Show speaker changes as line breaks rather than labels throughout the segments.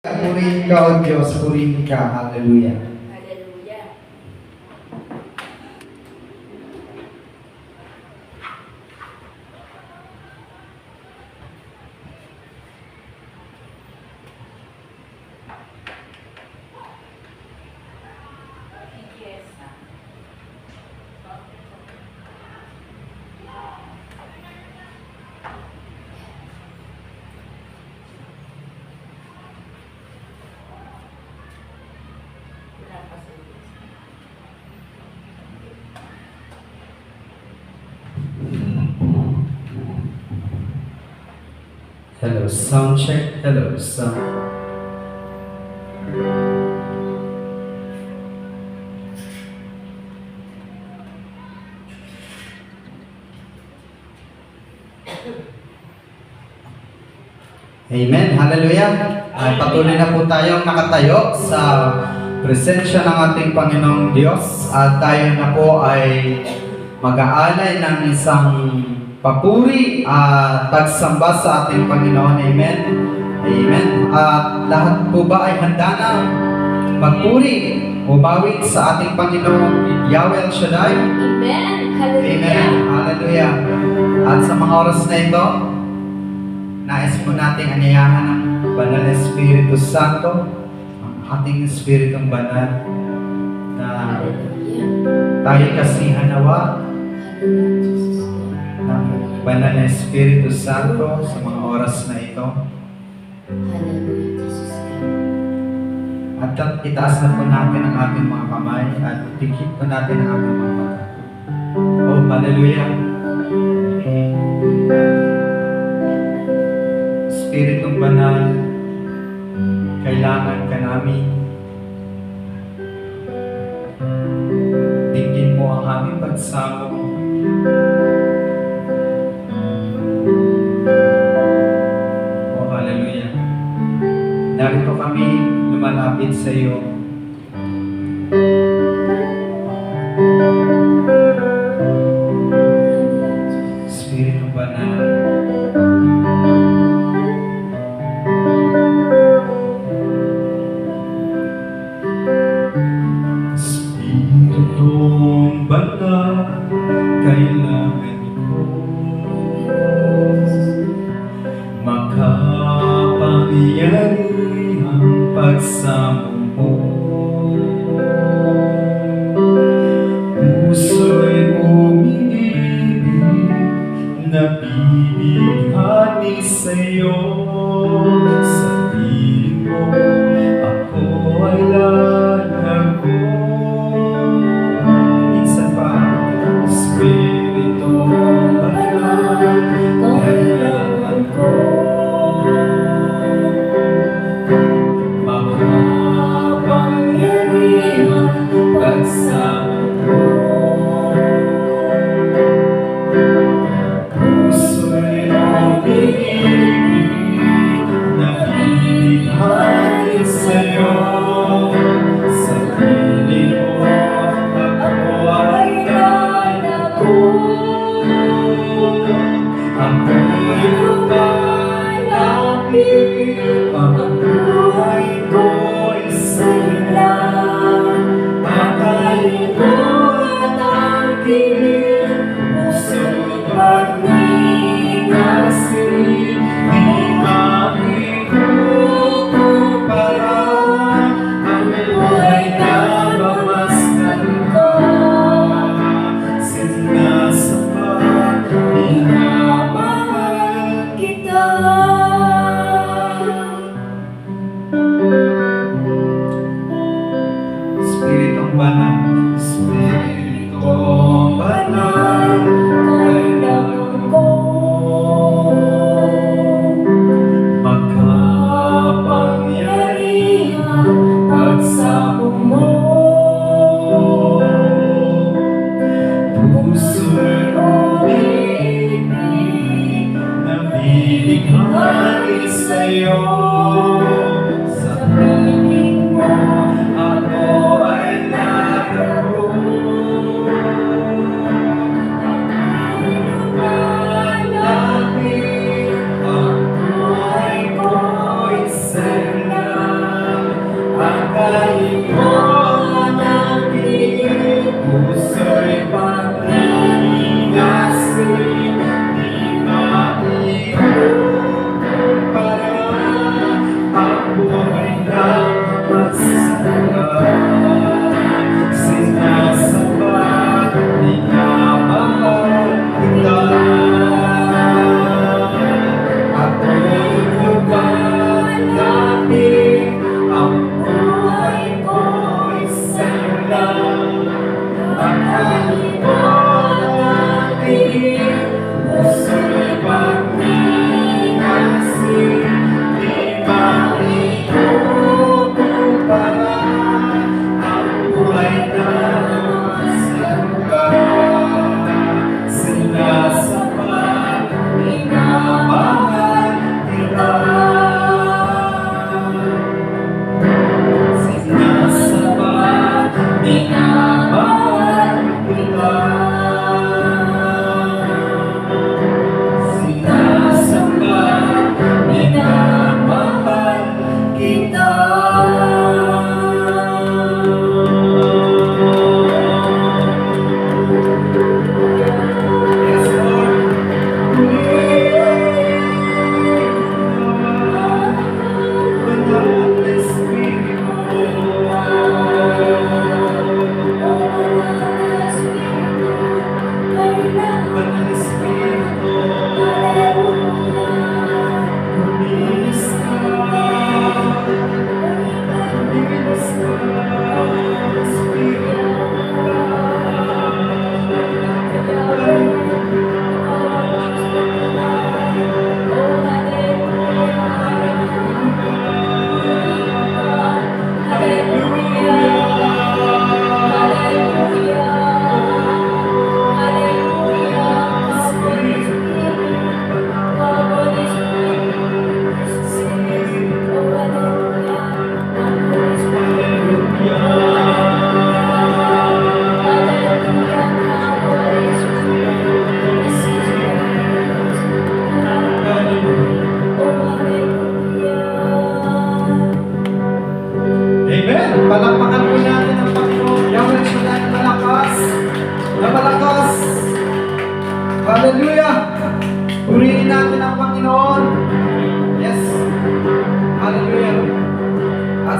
Purihin ka, O Diyos, purihin ka. Hallelujah.
Hallelujah.
Hello, sound check. Hello, sound. Amen. Hallelujah. Ay, patuloy na po tayong nakatayo sa presensya ng ating Panginoong Diyos at tayo na po ay mag-aalay ng isang papuri at pagsamba sa ating Panginoon. Amen. Amen. At lahat po ba ay handa na magpuri o bawit sa ating Panginoong Yahweh El Shaddai?
Amen. Hallelujah.
Amen. Hallelujah. At sa mga oras na ito, nais po nating anyayahan ng Banal na Espiritu Santo, ang ating Espiritong Banal, na tayo kasihan nawa ng Banal na Espiritu Santo sa mga oras na ito. At itaas na po natin ang ating mga kamay at tikit po natin ang ating mga mata. Oh, hallelujah! Espiritong Banal, kailangan ka namin. Tingin mo ang aming pagsamo. Oh, hallelujah! Narito kami lumalapit sa iyo. Espiritong Banal, Espiritong Banal, kailangan ko makapangyarihang pagsamo mo.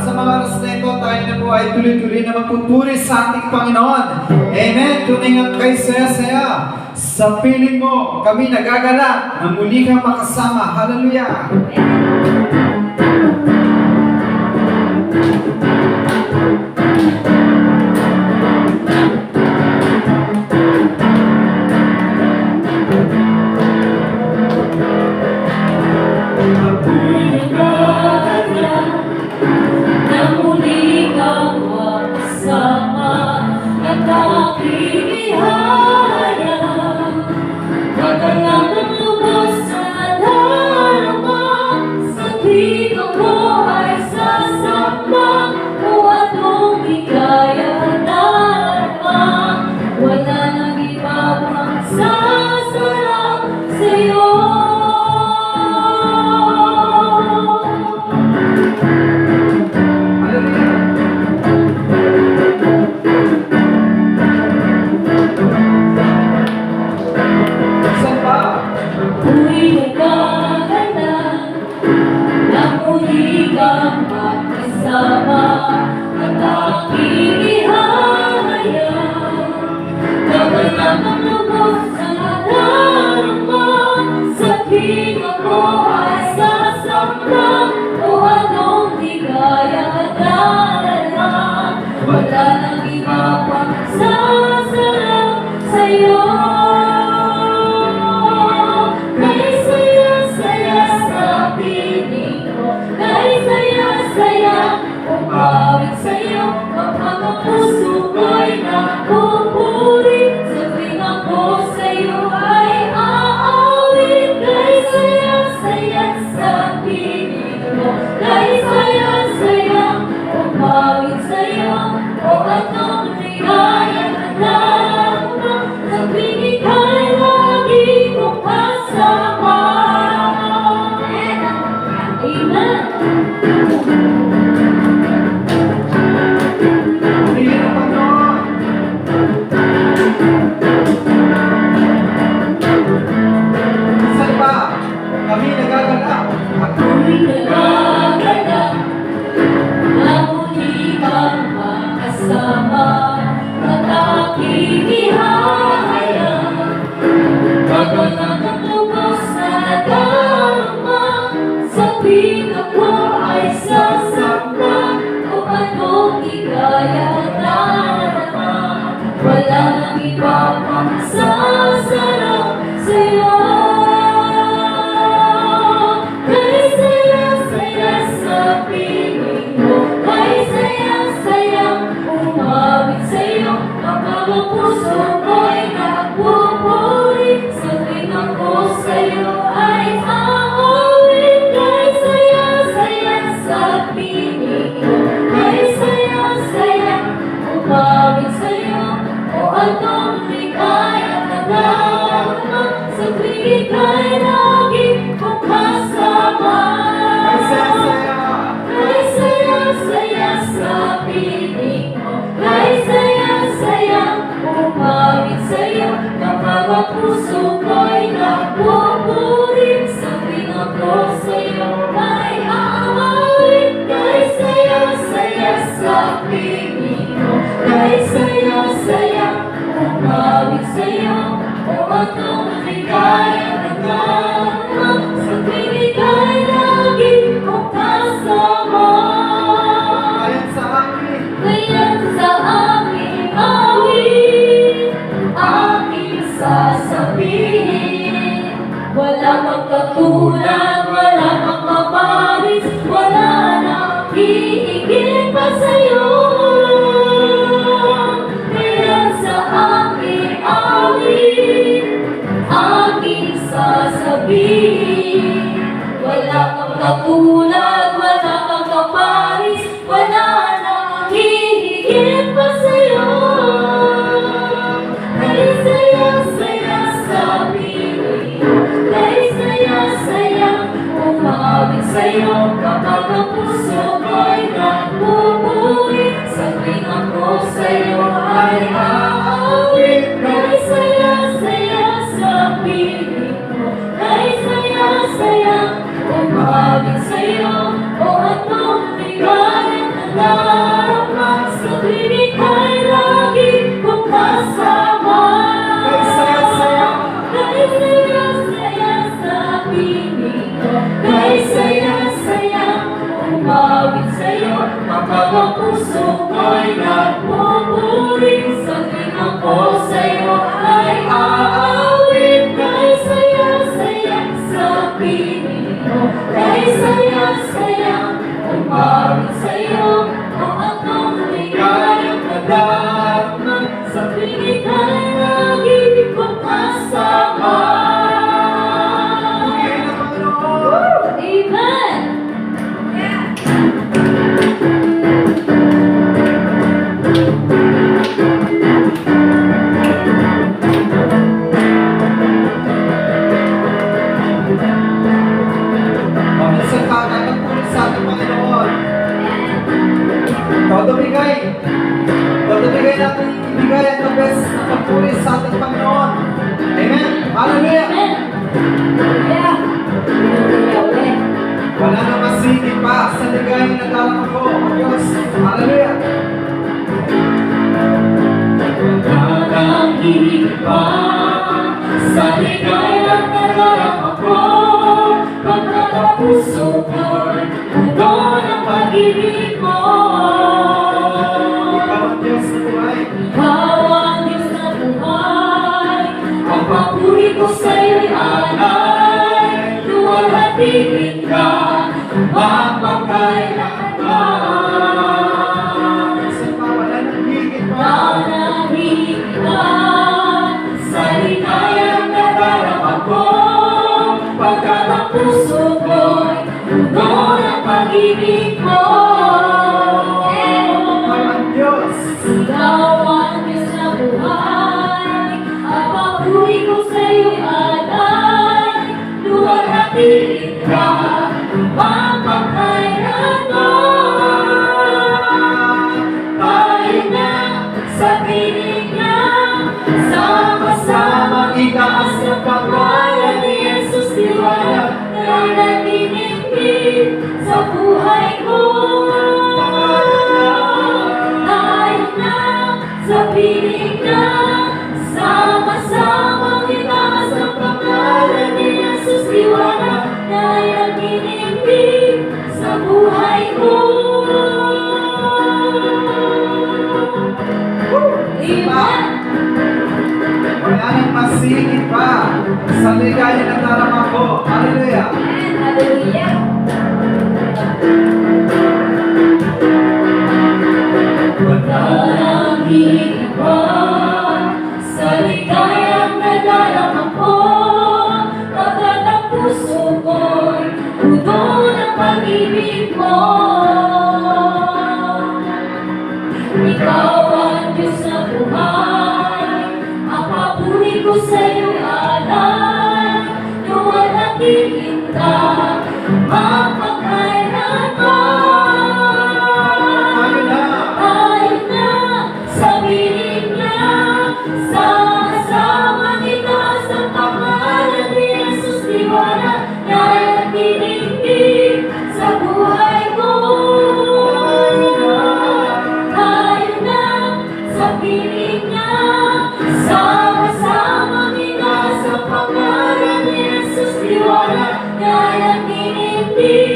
At sa mga oras na ito, tayo na po ay tuloy-tuloy na magpupuri sa ating Panginoon. Amen. Tunay nga kay saya-saya. Sa piling mo, kami nagagala na muli kang makasama. Hallelujah.
Saya, saya, umawit
nadarama sa piling ay lagi kong kasama.
Kay saya-saya,
Kay saya-saya sa piling ko, kay saya-saya umawit sa'yo. Kapag ang puso ko'y nagpupuri, sa tuwing ako sa'yo ay aawit. Kay saya-saya sa piling ko, kay saya-saya umawit sa'yo. Kung akong ligayang nadarama, sa piling ay lagi kong kasama.
purihin ang Panginoon.
Amen!
Minsan kakatagpunin sa ating Panginoon. Todo bigay natin ibigay ang the best na pagpuri sa ating Panginoon. Amen. Hallelujah.
Amen! Hallelujah! Hallelujah ulit.
Wala na masigit pa sa ligayang nadarama ko, O Diyos. Hallelujah.
Nananahimik pa sa ligayang nadarama ko, pagkat ang puso ko'y puno ng pag-ibig mo.
Ikaw ang Diyos na buhay.
Ikaw ang Diyos na buhay, ang papuri ko sa'yo'y alay. Luwalhatiin ka, mapagkailanman.
Minsan pa wala nang higit pa.
Nananahimik ka sa ligayang nadarama ko, pagkat ang puso ko'y puno ng pag-ibig mo.
Ikaw ang Diyos.
Ikaw ang Diyos na buhay, ang papuri ko sa'yo'y alay. Luwalhatiin ka, mapagkailanman. Tayo na sa piling niya, sama-sama itaas ang pangalan ni Jesus. Liwanag na naniningning sa buhay ko. Tayo na sa piling niya, sama-sama itaas ang pangalan ni Jesus. Liwanag na naniningning sa buhay ko. Amen!
Wala nang masigit pa sa ligayang nadarama ko. Hallelujah.
Amen! Hallelujah! Nananahimik ka sa ligayang nadarama ko, pagkat ang puso ko'y puno ng pag-ibig mo. Ikaw ang Diyos na buhay, ang papuri ko sa'yo'y alay. Luwalhatiin ka, mapagkailanman. Tayo na sa piling niya, sama-sama itaas ang pangalan ni Jesus. Liwanag na naniningning sa buhay ko. Tayo na sa piling niya, sama-sama itaas ang pangalan ni Jesus. Liwanag na naniningning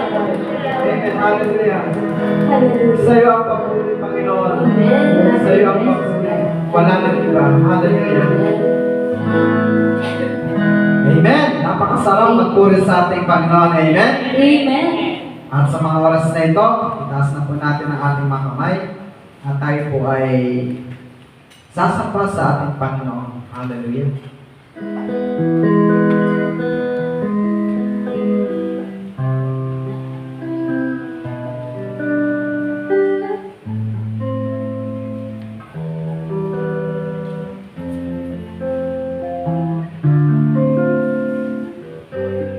Amen. Hallelujah.
Hallelujah.
Sa iyo ang papuri, Panginoon.
Amen.
Sa iyo ang papuri. Wala nang iba. Hallelujah. Amen. Napakasarap magpuri sa ating Panginoon. Amen.
Amen.
At sa mga oras na ito, itaas na po natin ang ating mga kamay at tayo po ay sasamba sa ating Panginoon. Hallelujah.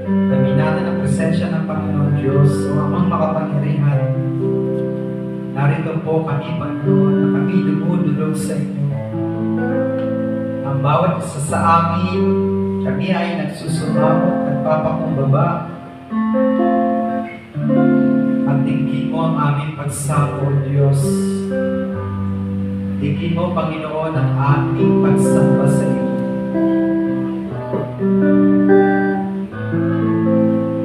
Daminatan ang presensya ng Panginoon Diyos o amang makapangyarihan. Narito po kami, Panginoon, na kami dumudulog sa inyo. Ang bawat isa sa amin, kami ay nagsusumamo, nagpapakumbaba. At tingin mo ang aming pagsamo, Diyos. Tingin mo, Panginoon, ang aming pagsamba sa iyo.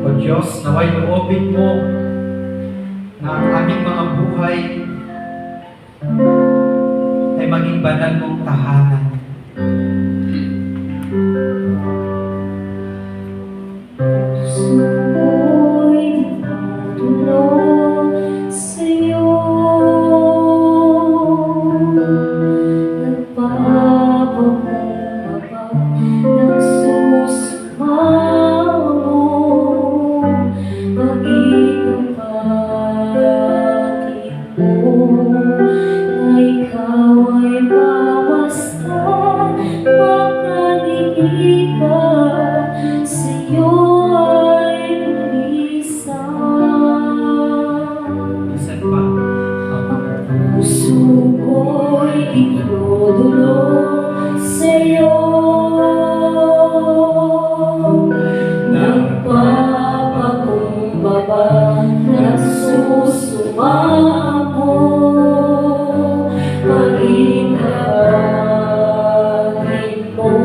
O Diyos, naway loobin mo na ang aming mga buhay ay maging banal mong tahanan.
Suko'y dinadulog sa'yo. Nagpapakumbaba, nagsusumamo. Pag-ibig mo na ikaw ay mamasdan, makaligid ka, sa'yo ay pulisan.
Isan pa,
Puso ko'y dinudulog sa'yo. Nagpapakumbaba, nagsusumamo. Pag-ibig mo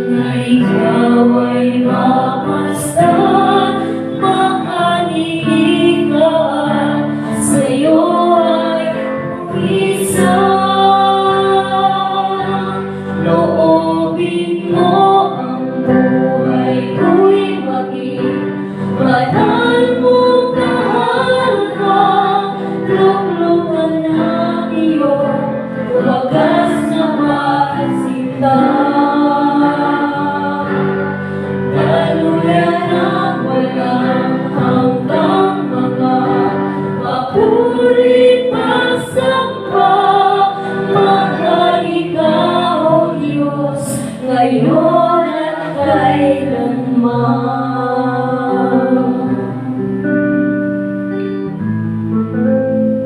na ikaw ay mamasdan, makaligid ka, sa'yo ay pulisan. Loobin mo ang buhay ko'y maging banal mong tahanan. Luklukan ng iyong wagas na pagsinta. Daluyan ang walang hanggang mga papuri pagsamba. Mahal ikaw, O Diyos, ngayon at kailanman.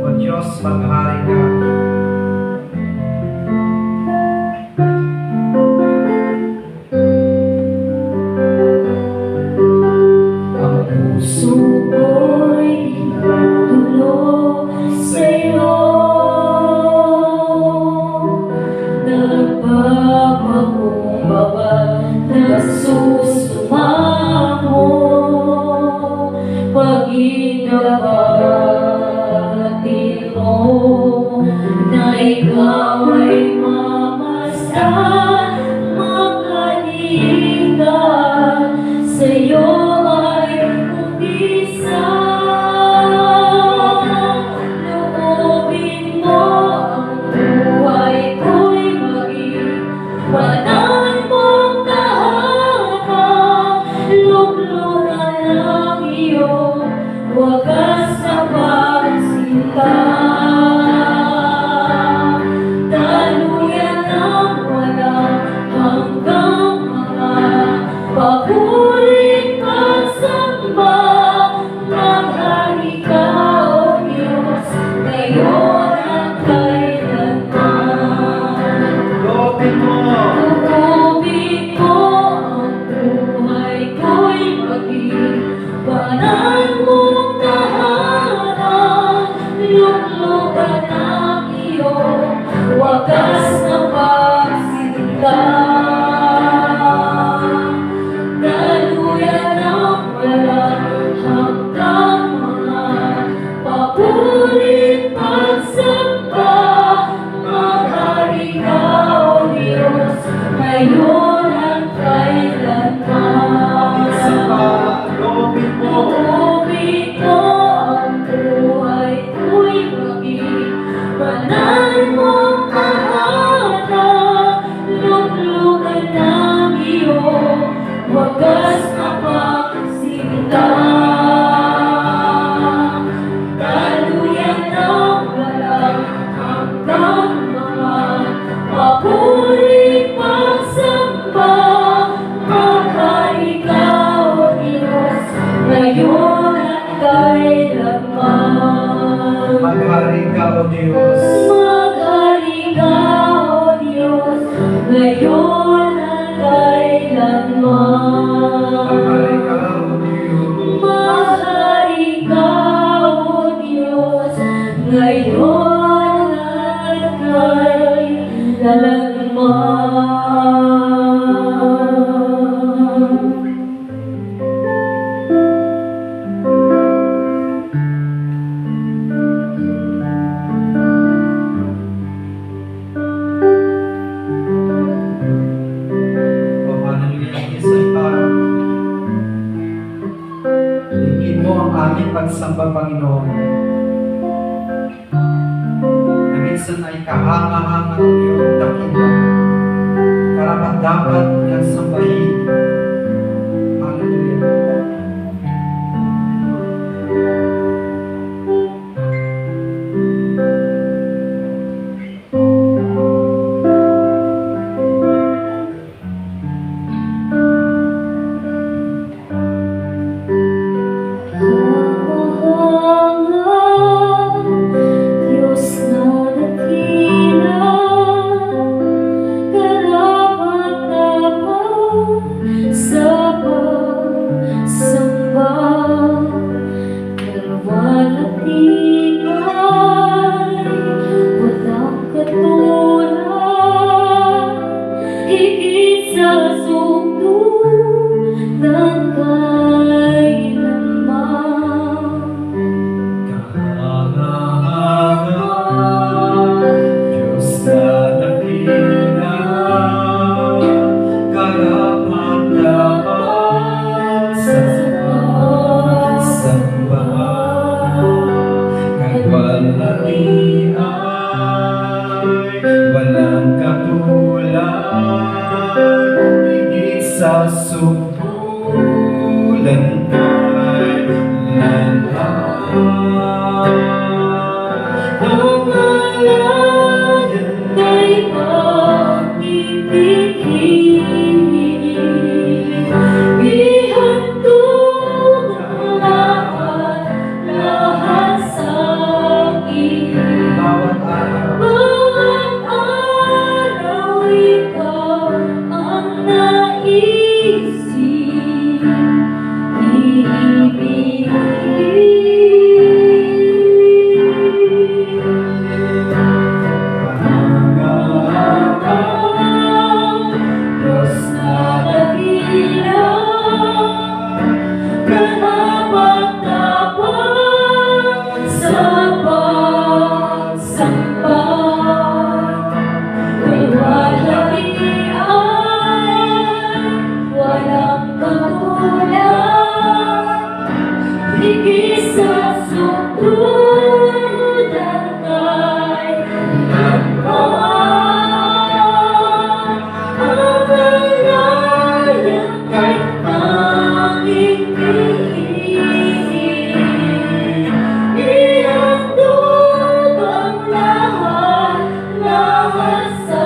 O Diyos, maghari ka.
Ang puso ko'y dinudulog sa'yo. Nagpapakumbaba, nagsusumamo. Pag-inabati mo na ikaw ay mamasdan, makaligid ka, sa'yo ay pulisan. Loobin mo ang buhay ko'y maging banal mong tahanan. Luklukan ng iyong wagas na pagsinta. Daluyan ng walang hanggang mga papurit pagsamba. Maghari ka, O Diyos, ngayon at kailanman.
Loobin mo.
ngayon at kailanman.
Minsan pa, loobin mo.
Loobin mo ang buhay ko'y maging banal mong tahanan. Luglugan ng iyong wagas na pagsinta. Daluyan ng galang hanggang mga papuring pagsamba. Maghari ka, O Diyos, ngayon at kailanman.
Maghari ka, O Diyos.
Maghari ka, O Diyos, ngayon at kailanman.
Maghari ka, O Diyos.
Maghari ka, O Diyos, ngayon at kailanman.
O hallelujah, minsan pa, ligin mo ang aming pagsamba, Panginoon. Na minsan ay kahanga-hanga ng iyong dakila. Karapat-dapat kang sambahin. Hallelujah.
Diyos na dakila, karapat-dapat sa pagsamba. Kalwalhati ay walang katulad, higit sa sugdulan kailanman.
Kahanga-hanga, Diyos na dakila, karapat-dapat sa pagsamba. Kalwalhati ay walang katulad, higit sa sugdulan kailanman.
Ang alayan kay pag-ibigin, ihandog ang lahat sa akin.
Bawat araw,
Bawat araw ikaw ang naisip,
kahanga-hanga, Diyos na
dakila, karapat-dapat sa pagsamba. Kalwalhati ay walang katulad, higit sa sugdulan kailanman. Ang alayan kay tanging piliin, ihandog ang lahat sa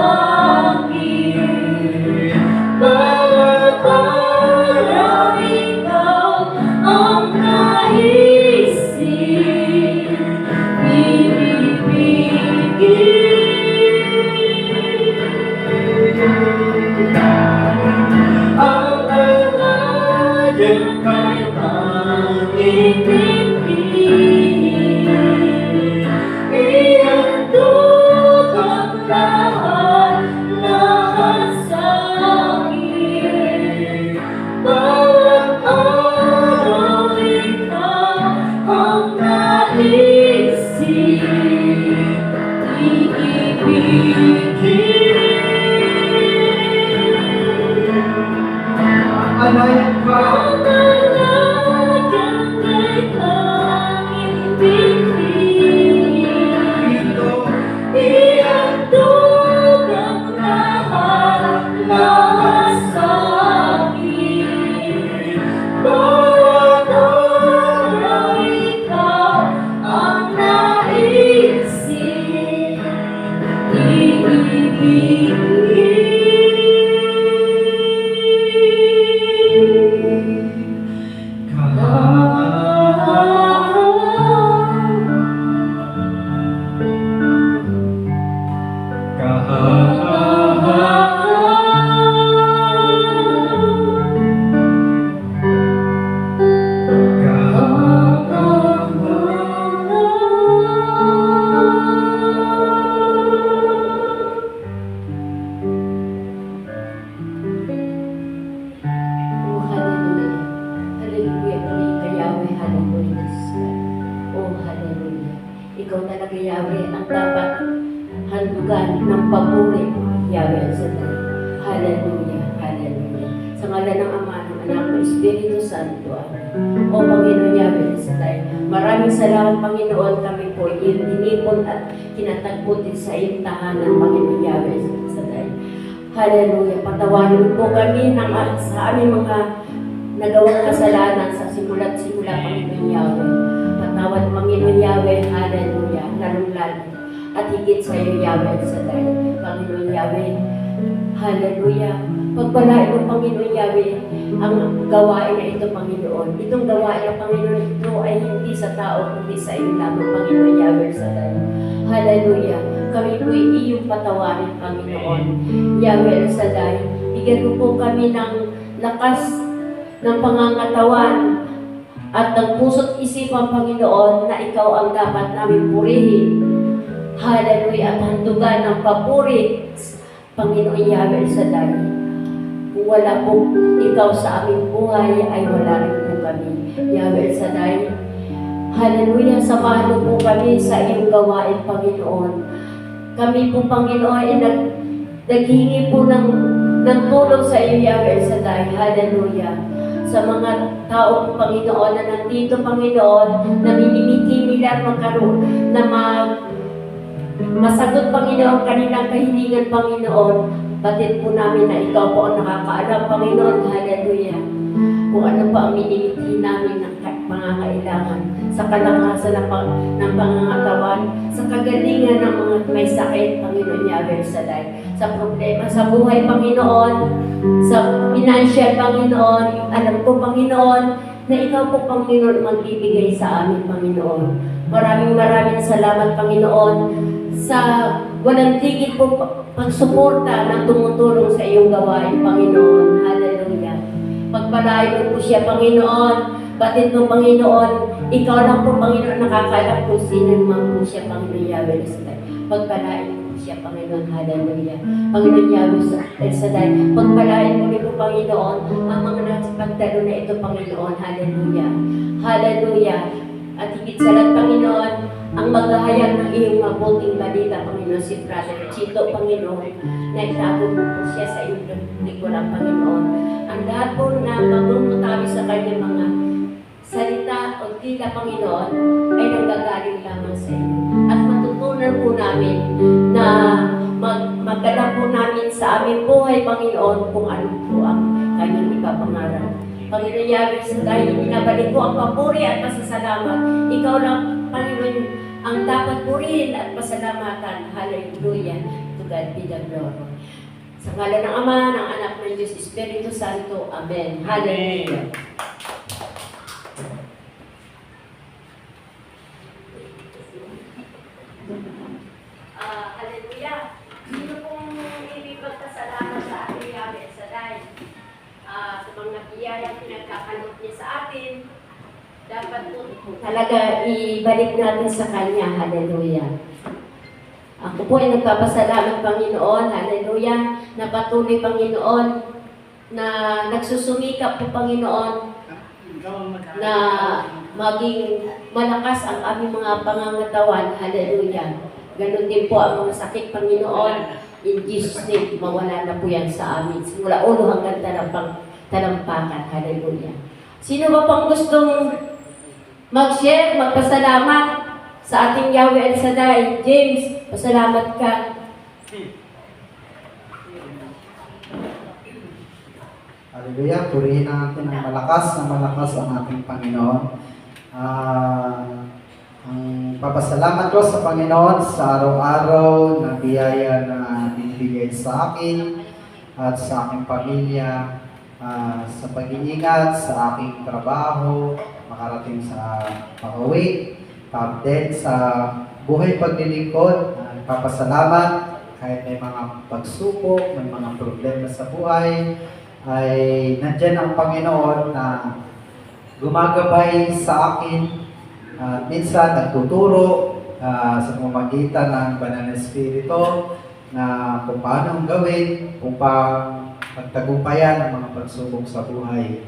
akin. Bawat araw ikaw ang naisip, ibibigin. Ang alayan kay tanging piliin, ihandog ang lahat sa akin. Bawat araw ikaw ang naisip, iibigin.
Namamalayan ka.
Mamalayan kay tanging bigli. Ihandog ang lahat sa akin. Bawat araw ikaw ang naisip,
Oh, hallelujah. Hallelujah. Tuloy ka, Yahweh. Hallelujah. Oh, hallelujah. Ikaw talaga, Yahweh, ang dapat handugan ng papuri, Yahweh, sa tayo. Hallelujah. Hallelujah. Sa ngalan ng Ama, ng Anak, ng Espiritu Santo. Amen. O Panginoon, Yahweh, sa tayo. Maraming salamat, Panginoon, kami po inipon at kinatagpo din sa iyong tahanan, Panginoon, Yahweh, sa tayo. Hallelujah. Patawarin po kami sa aming mga nagawang kasalanan sa simula't-simula, Panginoon Yahweh. Patawad, Panginoon Yahweh. Hallelujah. Lalong-lalo. At higit sa iyo, Yahweh, sa tayo. Panginoon Yahweh. Hallelujah. Pagpalain mo, Panginoon Yahweh, ang gawain na ito, Panginoon. Itong gawain na, Panginoon, ito ay hindi sa tao, kundi sa iyo lamang, Panginoon Yahweh, sa tayo. Hallelujah. Kami po'y iyong patawarin, Panginoon. Yahweh El Shaddai, bigyan mo po kami ng lakas ng pangangatawan at ng puso't isipan, Panginoon, na ikaw ang dapat namin purihin. Hallelujah. At handugan ng papuri, Panginoon Yahweh El Shaddai. Kung wala po ikaw sa aming buhay, ay wala rin po kami. Yahweh El Shaddai, hallelujah. Samahan mo po kami sa iyong gawain, Panginoon. Kami po, Panginoon, ay naghingi po ng tulong sa iyo, Yahweh El Shaddai. Hallelujah. Sa mga tao po, Panginoon, na nandito, Panginoon, na minimiti nila magkaroon, na masagot, Panginoon, kanilang kahilingan, Panginoon. Batid po namin na ikaw po ang nakakaalam, Panginoon. Hallelujah. Kung ano pa ang minimiti namin ng pangangailangan, sa kalakasan ng pangangatawan, sa kagalingan ng mga may sakit, Panginoon Yahweh Shaddai, sa problema sa buhay, Panginoon, sa financial, Panginoon. Alam ko, Panginoon, na ikaw po, Panginoon, magbibigay sa amin, Panginoon. Maraming salamat, Panginoon, sa walang tigil po pagsuporta na tumutulong sa iyong gawain, Panginoon. Hallelujah. Pagpalain mo po siya, Panginoon. Batid mo, Panginoon. Ikaw lang po, Panginoon, nakakaalam kung sino naman po siya, Panginoon Yahweh El Shaddai. Pagpalain mo po siya, Panginoon. Hallelujah. Panginoon Yahweh El Shaddai. Pagpalain mo rin po, Panginoon, ang mga nasipagdalo na ito, Panginoon. Hallelujah. Hallelujah. At higit sa lahat, Panginoon, ang maghahayag ng iyong mabuting balita, Panginoon, si Brother Chito, Panginoon, na itago mo po siya sa iyong likuran, Panginoon. Ang lahat po na magmumutawi sa kanyang mga salita o tila, Panginoon, ay nanggagaling lamang sa iyo. At matutunan po namin na magdala po namin sa aming buhay, Panginoon, kung ano po ang kanyang ipapangarap. Panginoon Yahweh Shaddai, inabalik po ang papuri at pasasalamat. Ikaw lang, Panginoon, ang dapat purihin at pasalamatan. Hallelujah. To God be the glory. Sa ngalan ng Ama, ng Anak, ng Diyos, Espiritu Santo. Amen. Hallelujah. Hallelujah. Sino pong ibig magpasalamat sa ating Yahweh Shaddai? Sa mga biyayang pinagkakalot niya sa atin, dapat po talaga ibalik natin sa Kanya. Hallelujah. Ako po ay nagpapasalamat, Panginoon. Hallelujah. Na patuloy, Panginoon, na nagsusumikap po, Panginoon, na maging malakas ang aming mga pangangatawan. Hallelujah. Ganon din po ang mga sakit, Panginoon. In Jesus' name, mawala na po yan sa amin. Simula ulo hanggang talampakan. Hallelujah. Sino ba pang gustong mag-share, magpasalamat sa ating Yahweh El Shaddai? James, pasalamat ka.
Hallelujah. Purihin natin ang malakas ang ating Panginoon. Ang papasalamat ko sa Panginoon sa araw-araw na biyaya na binibigay sa akin at sa aking pamilya, sa pag-iingat sa aking trabaho, makarating sa pauwi, top 10 sa buhay paglilingkod. Papasalamat kahit may mga pagsubok, may mga problema sa buhay, ay nandyan ang Panginoon na gumagabay sa akin at minsan nagtuturo sa pamamagitan ng Banal na Espiritu na kung paano ang gawin upang pagtagumpayan ang mga pagsubok sa buhay.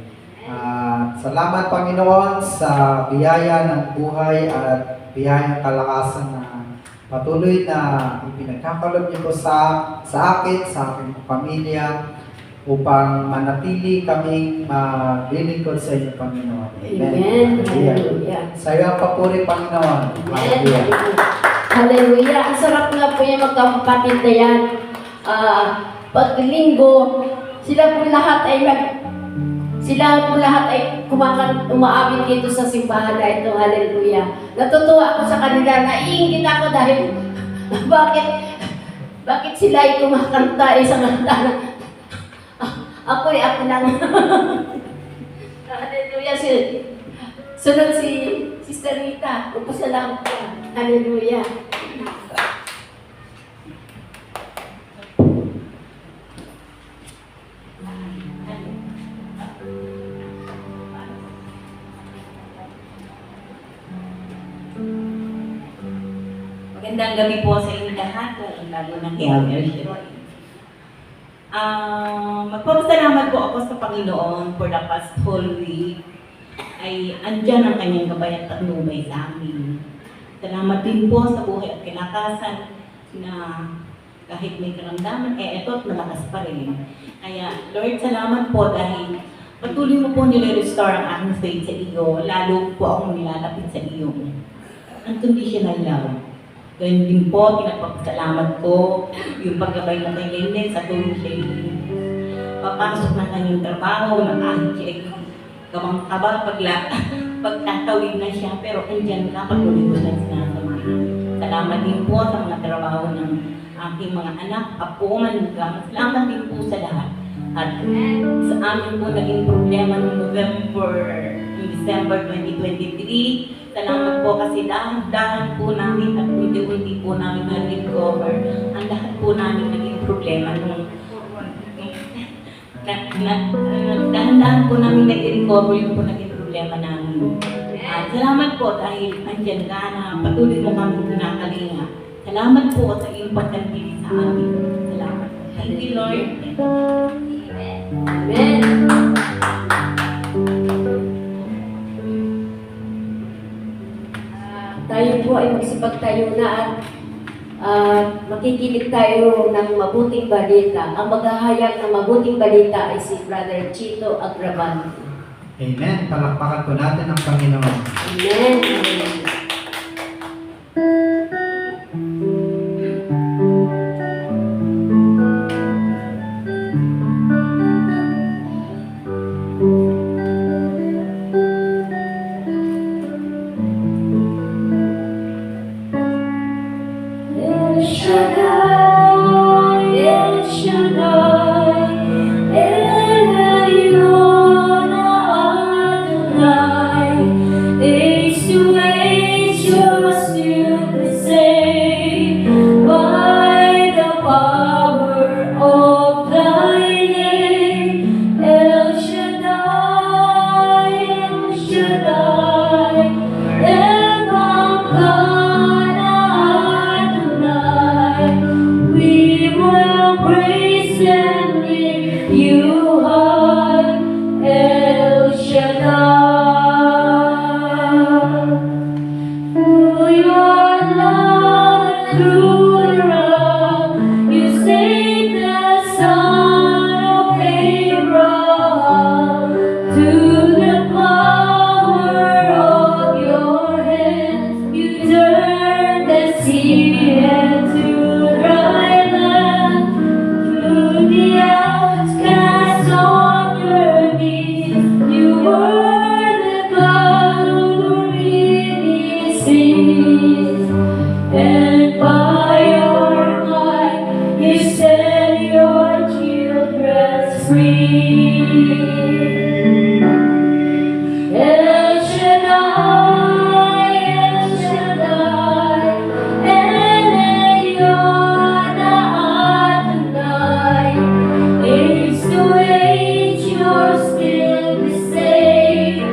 Salamat Panginoon sa biyaya ng buhay at biyayang kalakasan na patuloy na ipinagkakalob niyo po sa akin, sa aking pamilya, upang manatili kaming maglilingkod sa inyo, Panginoon.
Amen. Hallelujah.
Sa iyo ang papuri, Panginoon.
Amen.
Hallelujah.
Hallelujah. Ang sarap nga po yung magkapatid na yan. Paglinggo, sila po lahat ay umaabit dito sa simbahan na ito. Hallelujah. Natutuwa ako sa kanila. Naiingit ako dahil bakit sila ay kumakanta sa kanta na ako lang. Hallelujah. Sunod si Sister Rita. Magpasalamat ka. Hallelujah.
Magandang gabi po sa inyo lahat, lalo na kay Albert. Magpapasalamat po ako sa Panginoon for the past whole week. Ay andyan ang kanyang gabay at patnubay sa amin. Salamat din po sa buhay at kinakasan na kahit may karamdaman, eto't malakas pa rin. Kaya Lord, salamat po dahil patuloy mo po nire-restore ang aking faith sa iyo, lalo po akong nilalapit sa iyo. Unconditional love. Ganyan din po, pinagpapasalamat ko yung paggabay mo kay Lene sa tuwing siya papasok ng kanyang trabaho, na kahit siya gawang kaba, pagtatawid na siya, pero andyan na patuloy ko na sinasamahan. Salamat din po sa mga trabaho ng aking mga anak, apo, manugang. Salamat din po sa lahat. At sa amin po naging problema noong December 2023, salamat po kasi dahan-dahan po namin at unti-unti po namin na-recover ang lahat po namin naging problema nung dahan-dahan po namin nag-recover yung po naging problema namin. Salamat po dahil andyan ka na patuloy mo kami pinakalinga. Salamat po sa iyong pagkantili sa amin. Salamat. Thank you, Lord.
Amen. Tayo po ay magsipagtayo na at makikinig tayo ng mabuting balita. Ang maghahayag ng mabuting balita ay si Brother Chito Agraban.
Amen. Palakpakan po natin ang Panginoon.
Amen. Amen. El Shaddai, El Shaddai, El Elyon Adonai, Yeshua.
El Shaddai, El Shaddai, El Elyon Adonai. Age to age, you're still the same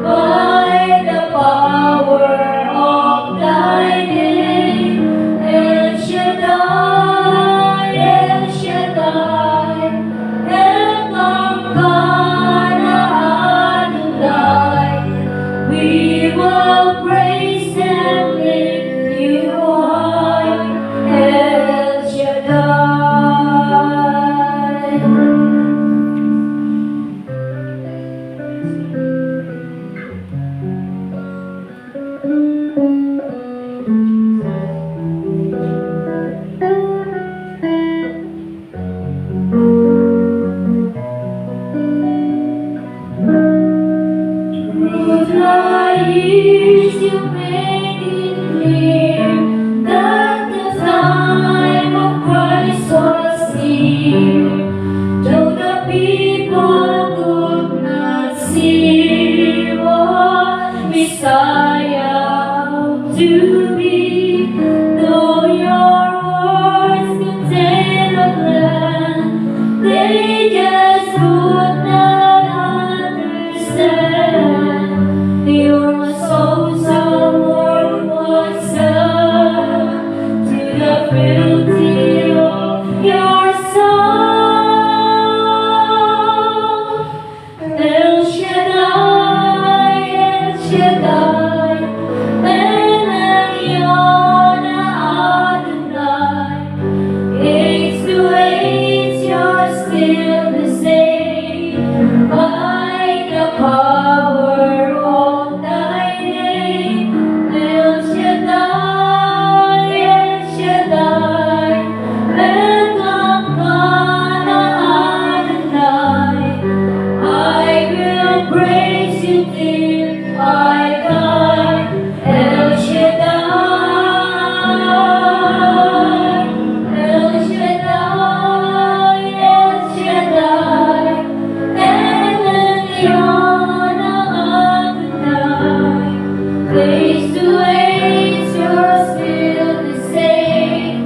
by the power of Thy name. El Shaddai, El Shaddai, Elkamkana Adonai. We will praise and lift you high, El Shaddai. Through the years you made it clear that the time of Christ was here. Though the people could not see what Messiah to be, though your words could tell of land, they just would not understand. Your soul's work was done to the beauty of your song. El Shaddai, El Shaddai, El Elyon Adonai. Age to age, you're still the same by the power of Thy name. El Shaddai, El Shaddai, Elkamkana Adonai. I will praise you till I die. El Shaddai, El Shaddai, El Shaddai, El Elyon Adonai. Age to age, you're still the same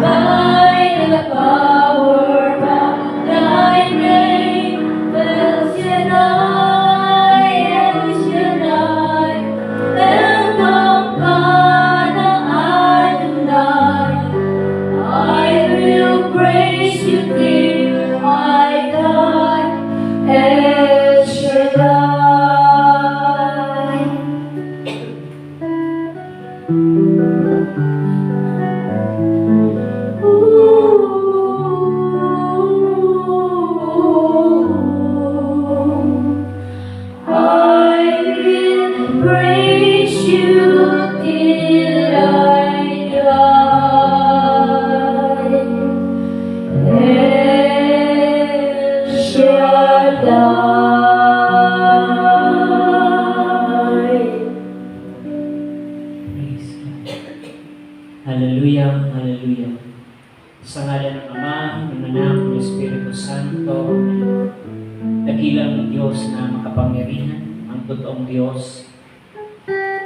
by the power of Thy name. El Shaddai, El Shaddai, Elkamkana Adonai. I will praise you till I die, El Shaddai. I will praise you till I die, El Shaddai.
Praise God. Hallelujah, hallelujah. Sa ngalan ng Ama, ng Anak, ng Espiritu Santo, dakilang Diyos na makapangyarihan, ang totoong Diyos,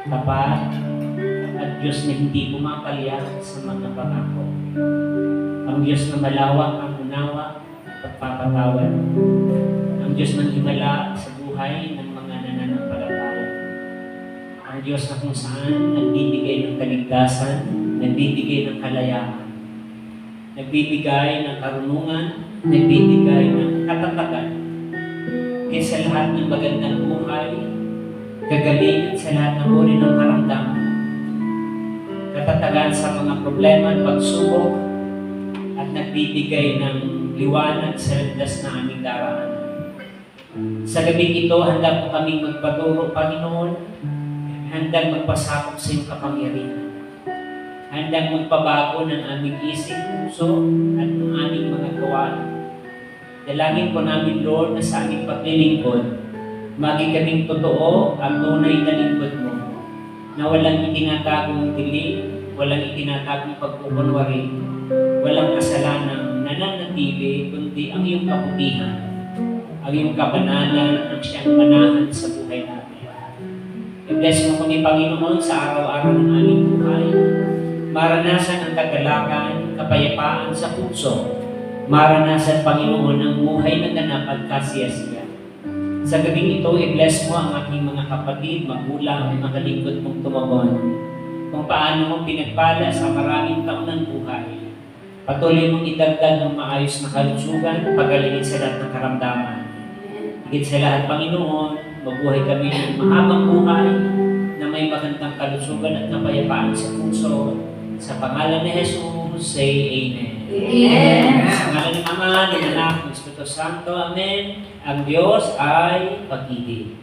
tapat, at Diyos na hindi pumapalyag sa mga pangako. Ang Diyos na malawak ang unawa at pagpapatawad. Ang Diyos na himala sa buhay ng mga nananampalataya. Ang Diyos na kung saan nagbibigay ng kaligtasan, nagbibigay ng kalayaan, nagbibigay ng karunungan, nagbibigay ng katatagan. Kaya sa lahat ng magandang buhay, kagalingan sa lahat ng uri ng karamdaman, katatagan sa mga problema at pagsubok, at nagbibigay ng liwanag sa landas na aming daraanan. Sa gabing ito, handa po kaming magpaturo, Panginoon, handang magpasakop sa iyong kapangyarihan. Handang magpabago ng aming isip, puso, at ng aming mga gawain. Dalangin po namin, Lord, na sa aming paglilingkod, maging kaming totoo ang tunay na lingkod mo, na walang itinatagong dilim, walang itinatagong pagkukunwari, walang kasalanang nananatili, kundi ang iyong kabutihan. ang iyong kabanalan ang siyang manahan sa buhay namin. I-bless mo kami, Panginoon, sa araw-araw ng aming buhay. Maranasan ang kagalakan, kapayapaan sa puso. Maranasan, Panginoon, ang buhay na ganap at kasiyasiya. Sa gabing ito, i-bless mo ang aking mga kapatid, magulang, mga lingkod mong tumabon. Kung paano mo pinagpala sa maraming taon ng buhay. Patuloy mong idagdag ng maayos na kalusugan, pagalingin sa lahat ng karamdaman. Higit sa lahat, Panginoon, mabuhay kami ng mahabang buhay na may magandang kalusugan at kapayapaan sa puso. Sa pangalan ni Jesus, say Amen.
Amen.
Sa pangalan ng Ama, ng Anak, ng Espiritu Santo, Amen. Ang Diyos ay pag-ibig.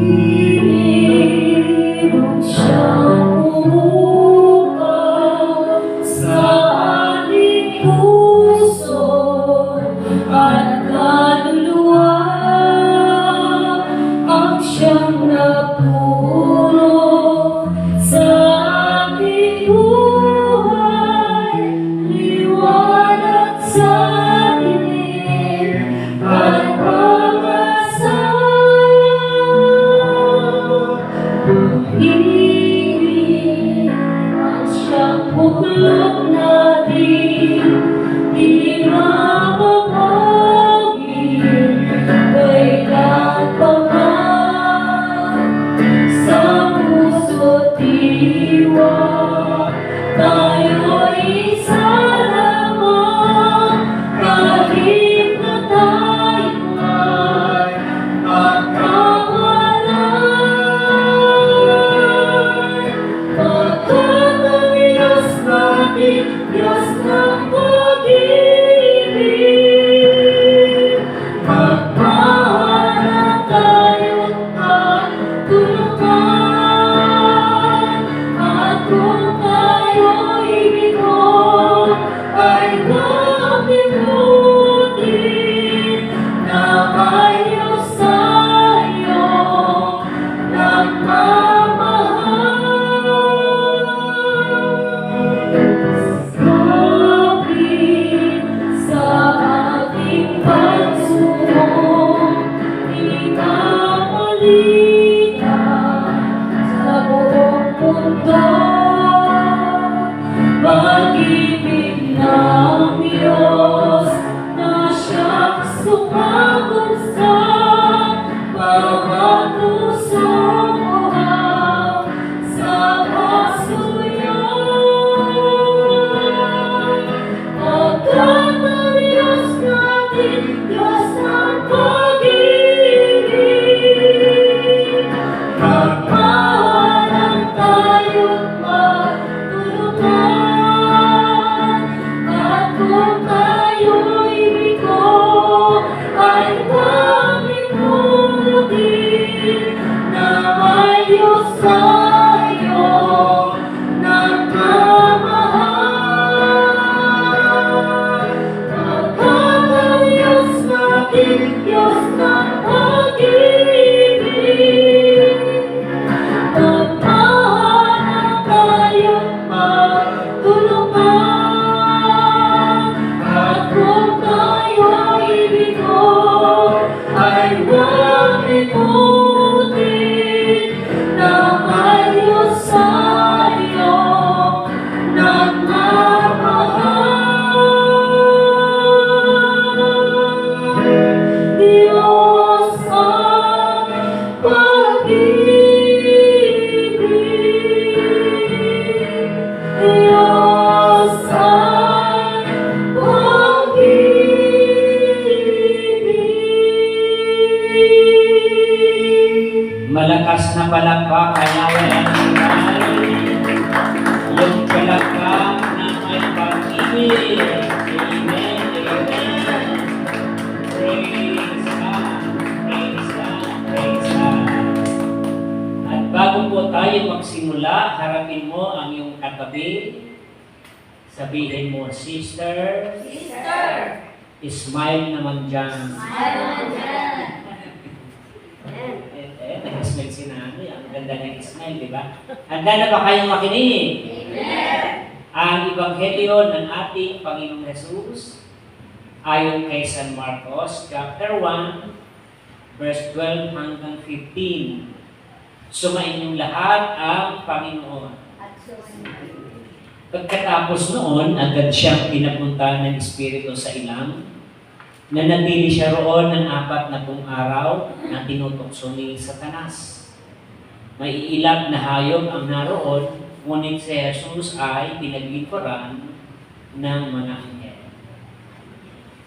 Pag-ibig mo siyang umukaw sa ating puso at kaluluwa, ang siyang nagturo sa ating buhay, liwanag sa dilim at pag-asa. Pag-ibig ang siyang buklod natin, di mapapagin, kailan pa man sa puso't diwa. Tayo'y isa lamang, kahit na tayo ay magkahalay. Pagkat ang Diyos natin, Diyos ng pag-ibig, magpahanap tayo't magtulungan. At kung tayo'y bigo, ay huwag limutin na may Diyos sa'yo nagmamahal. Kapit sa ating pagsubok, ipapalita sa buong mundo. Pag-ibig ng Diyos na siyang sumagot sa bawat pusong uhaw sa kasuyan. Pagkat ang Diyos natin, Diyos ng pag-ibig, magpahanap tayo't magtulungan. At kung tayo'y bigo, ay huwag limutin na may Diyos sa'yo nagmamahal. Pagkat ang Diyos natin, Diyos ng pag-ibig, magpahanap tayo't magtulungan. At kung tayo'y bigo, ay huwag limutin na may Diyos sa'yo nagmamahal. Diyos ang pag-ibig, Diyos ang pag-ibig.
Malakas na palakpak, kaya walang hintay. Yung palakpak na may pag-ibig. Amen, amen. Praise God, praise God, praise God. At bago po tayo magsimula, harapin mo ang iyong katabi. Sabihin mo, Sister, smile naman dyan. Nag-smile si Nanay. Ang ganda ng smile, di ba? Handa na ba kayong makinig? Amen! Ang Ebanghelyo ng ating Panginoong Jesus ayon kay San Marcos, chapter 1, verse 12 hanggang 15. Sumainyong lahat ang Panginoon. Pagkatapos noon, agad siyang pinapunta ng Espiritu sa ilang. Nanatili siya roon ng 40 araw na tinutokso ni Satanas. May iilang na hayop ang naroon, ngunit si Jesus ay pinaglingkuran ng mga anghel.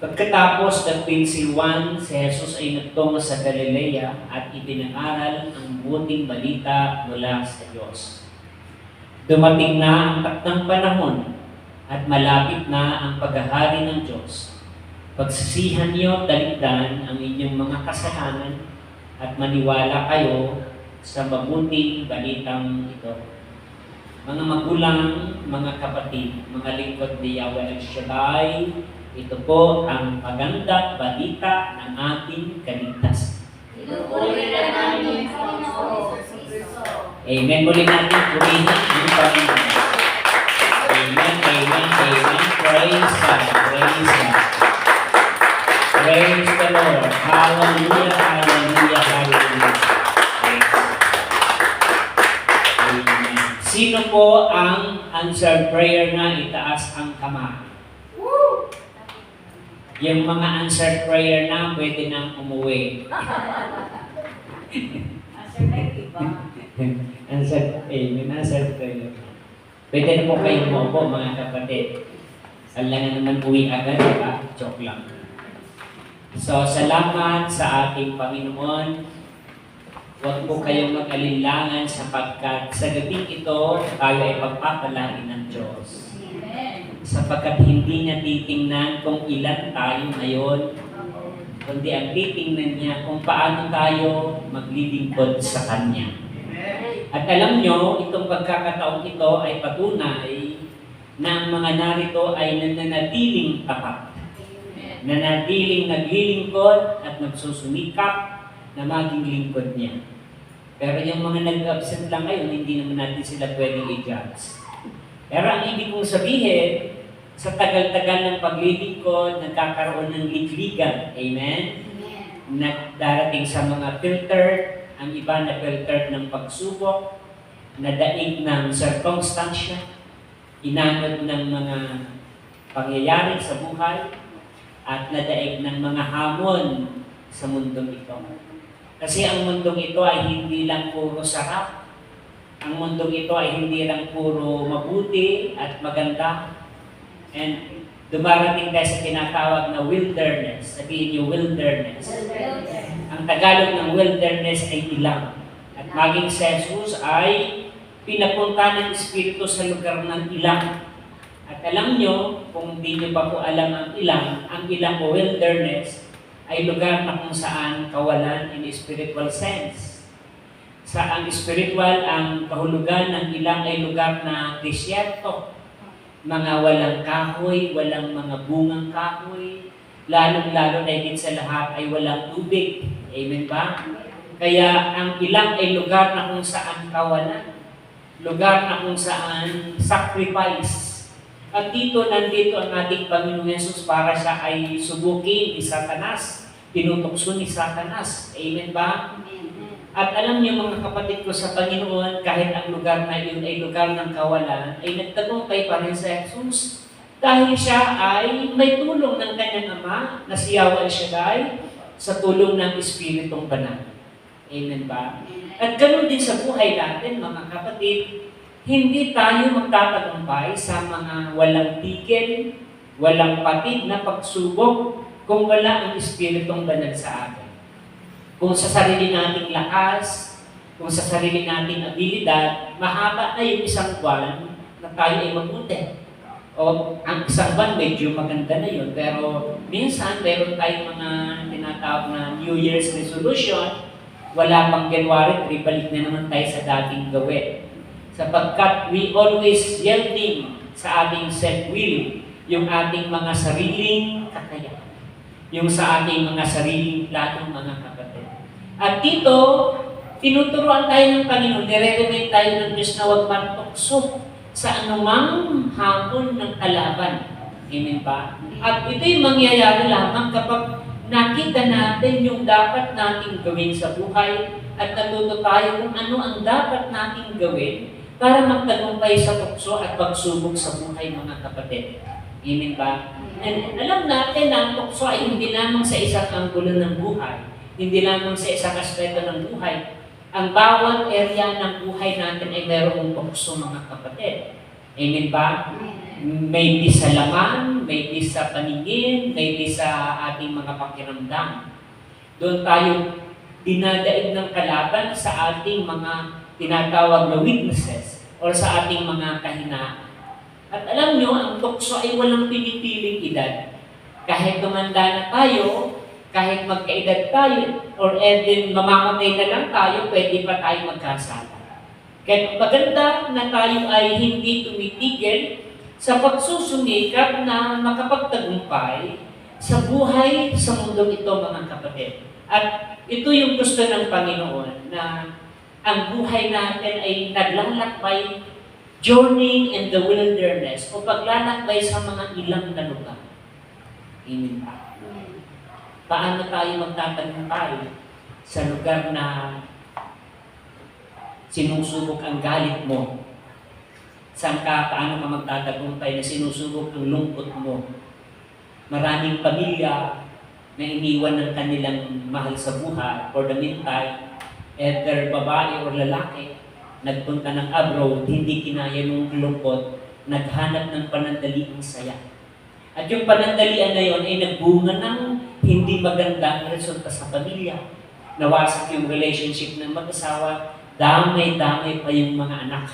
Pagkatapos dagpin si Juan, si Jesus ay nagtungo sa Galilea at ipinangaral ang buting balita mula sa Diyos. Dumating na ang takdang panahon at malapit na ang paghahari ng Diyos. Pagsisihan niyo, daligdan ang inyong mga kasalanan at maniwala kayo sa mabuting balitang ito. Mga magulang, mga kapatid, mga lingkod ni Yahweh El Shaddai, ito po ang magandang balita ng ating kaligtasan.
Pinupuri na namin sa Panginoon Kristo.
Amen. Muli natin purihin ang Panginoon. Amen, amen, amen. Praise God, praise God. Praise the Lord. Hallelujah, hallelujah, hallelujah. Praise God. Amen. Sino po ang answered prayer na itaas ang kamay? Yung mga answered prayer na pwede nang umuwi. Answered, amen, answered prayer. Pwede na po kayong maupo mga kapatid. Alam na naman uwi agad, diba? Joke lang. So, salamat sa ating Panginoon. Huwag po kayong mag-alinlangan sapagkat sa gabing ito, tayo ay pagpapalain ng Diyos. Sapagkat hindi niya titingnan kung ilan tayo ngayon, kundi ang titingnan niya kung paano tayo maglilingkod sa Kanya. At alam nyo, itong pagkakataong ito ay patunay na ang mga narito ay nananatiling tapat. Nanatiling naglilingkod at nagsusumikap na maging lingkod niya. Pero yung mga nag-absent lang ngayon, hindi naman natin sila pwedeng i-judge. Pero ang ibig kong sabihin, sa tagal-tagal ng paglilingkod, nagkakaroon ng ligligan. Amen? Nagdarating sa mga filtered, ang iba na filtered ng pagsubok, nadaig ng circumstansya, inanod ng mga pangyayari sa buhay, at nadaig ng mga hamon sa mundong ito. Kasi ang mundong ito ay hindi lang puro sarap. Ang mundong ito ay hindi lang puro mabuti at maganda. And dumarating tayo sa tinatawag na wilderness. Sabihin niyo, wilderness. Ang Tagalog ng wilderness ay ilang. At maging si Jesus ay pinapunta ng Espiritu sa lugar ng ilang. At alam niyo, kung hindi niyo pa po alam ang ilang o wilderness, ay lugar na kung saan kawalan in spiritual sense. Sa ang spiritual, ang kahulugan ng ilang ay lugar na disyerto. Mga walang kahoy, walang mga bungang kahoy, lalong-lalo na higit sa lahat ay walang tubig. Amen ba? Kaya ang ilang ay lugar na kung saan kawalan. Lugar na kung saan sacrifice. At nandito ang ating Panginoon Yesus para siya ay subukin ni Satanas. Tinutokso ni Satanas. Amen ba? At alam niyo mga kapatid ko sa Panginoon, kahit ang lugar na yun ay lugar ng kawalan, ay nagtagumpay pa rin sa Jesus. Dahil siya ay may tulong ng kanyang Ama na si Yahweh El Shaddai sa tulong ng Espiritong Banal. Amen ba? At ganoon din sa buhay natin mga kapatid, hindi tayo magtatagumpay sa mga walang tigil, walang patid na pagsubok kung wala ang Espiritong Banal sa atin. Kung sa sarili nating lakas, kung sa sarili nating abilidad, mahaba na yung isang buwan na tayo ay mabuti. O ang isang buwan medyo maganda na yun, pero minsan meron tayong mga tinatawag na New Year's resolution, wala pang January 3, balik na naman tayo sa dating gawin. Sapagkat we always yielding sa ating self-will, yung ating mga sariling kakayahan, yung sa ating mga sariling planong mga kapatid. At dito, tinuturuan tayo ng Panginoon, nire-remind tayo ng Diyos na huwag matokso sa anumang hamon ng kalaban. Amen ba? At ito'y mangyayari lamang kapag nakita natin yung dapat nating gawin sa buhay at natuto tayo kung ano ang dapat nating gawin para magtagumpay sa tukso at pagsubok sa buhay, mga kapatid. Amen ba? And alam natin na ang tukso ay hindi lamang sa isang anggulo ng buhay, hindi lamang sa isang aspeto ng buhay. Ang bawat area ng buhay natin ay mayroong tukso, mga kapatid. Amen ba? Maybe sa laman, maybe sa paningin, maybe sa ating mga pakiramdam. Doon tayo dinadaig ng kalaban sa ating mga tinatawag na weaknesses or sa ating mga kahinaan. At alam nyo, ang tukso ay walang pinipiling edad. Kahit tumanda na tayo, kahit magkaedad tayo, or even mamamatay na lang tayo, pwede pa tayo magkasala. Kaya maganda na tayo ay hindi tumitigil sa pagsusumikap na makapagtagumpay sa buhay sa mundong ito, mga kapatid. At ito yung gusto ng Panginoon, na ang buhay natin ay naglalakbay, journeying in the wilderness, o paglalakbay sa mga ilang na lugar. Amen ba? Paano tayo magtatagumpay sa lugar na sinusubok ang galit mo? Saan ka, paano ka magtatagumpay na sinusubok ang lungkot mo? Maraming pamilya na iniwan ng kanilang mahal sa buhay for the meantime, either babae o lalaki, nagpunta ng abroad, hindi kinaya ng lungkot, naghanap ng panandaliang saya. At yung panandalian na yun ay nagbunga ng hindi magandang resulta sa pamilya. Nawasak yung relationship ng mag-asawa, damay-damay pa yung mga anak.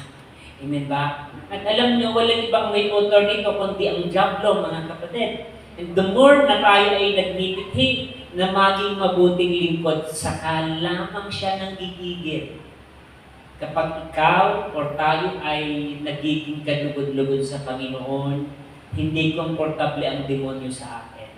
Amen ba? At alam nyo, walang ibang may author dito kundi ang diablo, mga kapatid. And the more na tayo ay nagmimithi na maging mabuting lingkod, saka lamang siya nang gigigil. Kapag ikaw or tayo ay nagiging kalugod-lugod sa Panginoon, hindi komportable ang demonyo sa atin.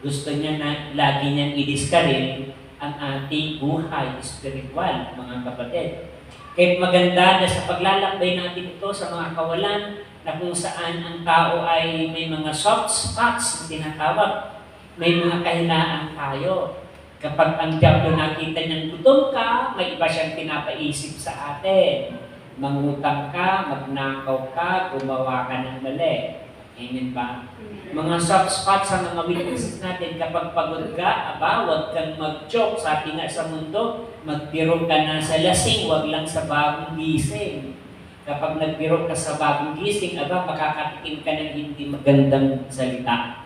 Gusto niya na lagi niyang i-discourage ang ating buhay spiritual, mga kapatid. Kahit maganda na sa paglalakbay natin ito sa mga kawalan, na kung saan ang tao ay may mga soft spots na tinatawag, may mga kahinaan tayo. Kapag ang diablo nakita niyang gutom ka, may iba siyang pinapaisip sa atin. Mangutang ka, magnakaw ka, gumawa ka ng mali. Amen ba? Mga soft spots sa mga weaknesses natin, kapag pagod ka, huwag kang mag-joke. Sabi nga sa mundo, magbiro ka na sa lasing, huwag lang sa bagong gising. Kapag nagbiro ka sa bagong gising, makakatikim ka ng hindi magandang salita.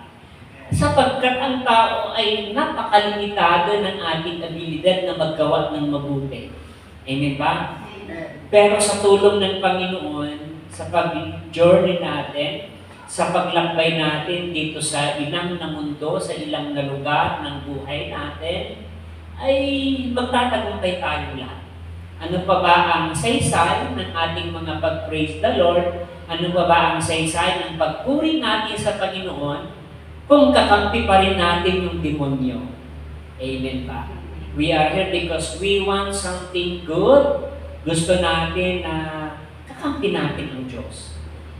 Sapagkat ang tao ay napakalimitado ng ating abilidad na maggawa ng mabuti. Amen ba? Pero sa tulong ng Panginoon, sa pag-journey natin, sa paglakbay natin dito sa ilang na mundo, sa ilang na lugar ng buhay natin, ay magtatagumpay tayo lahat. Ano pa ba ang saysay ng ating mga pag-praise the Lord? Ano pa ba ang saysay ng pagpuri natin sa Panginoon kung kakampi pa rin natin yung demonyo? Amen ba? We are here because we want something good. Gusto natin na kakampi natin ang Diyos.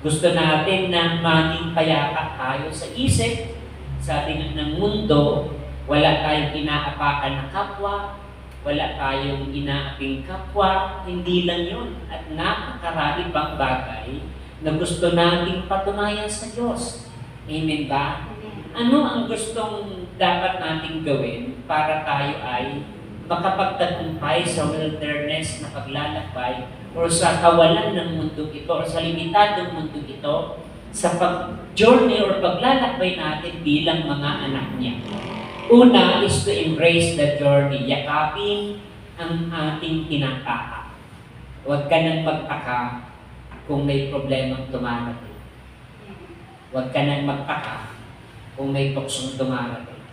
Gusto natin na maging payapa tayo sa isip. Sabi nga ng mundo, wala tayong inaapakan na kapwa, wala tayong inaaping kapwa, hindi lang yun. At napakarami pang bagay na gusto nating patunayan sa Diyos. Amen ba? Ano ang gustong dapat nating gawin para tayo ay makapagtagumpay sa wilderness na paglalakbay o sa kawalan ng mundo ito o sa limitadong mundo ito sa pag-journey or paglalakbay natin bilang mga anak niya? Una is to embrace the journey. Yakapin ang ating tinataka. Huwag ka nang magtaka kung may problemang dumarating. Huwag ka nang magtaka kung may tuksong dumarating.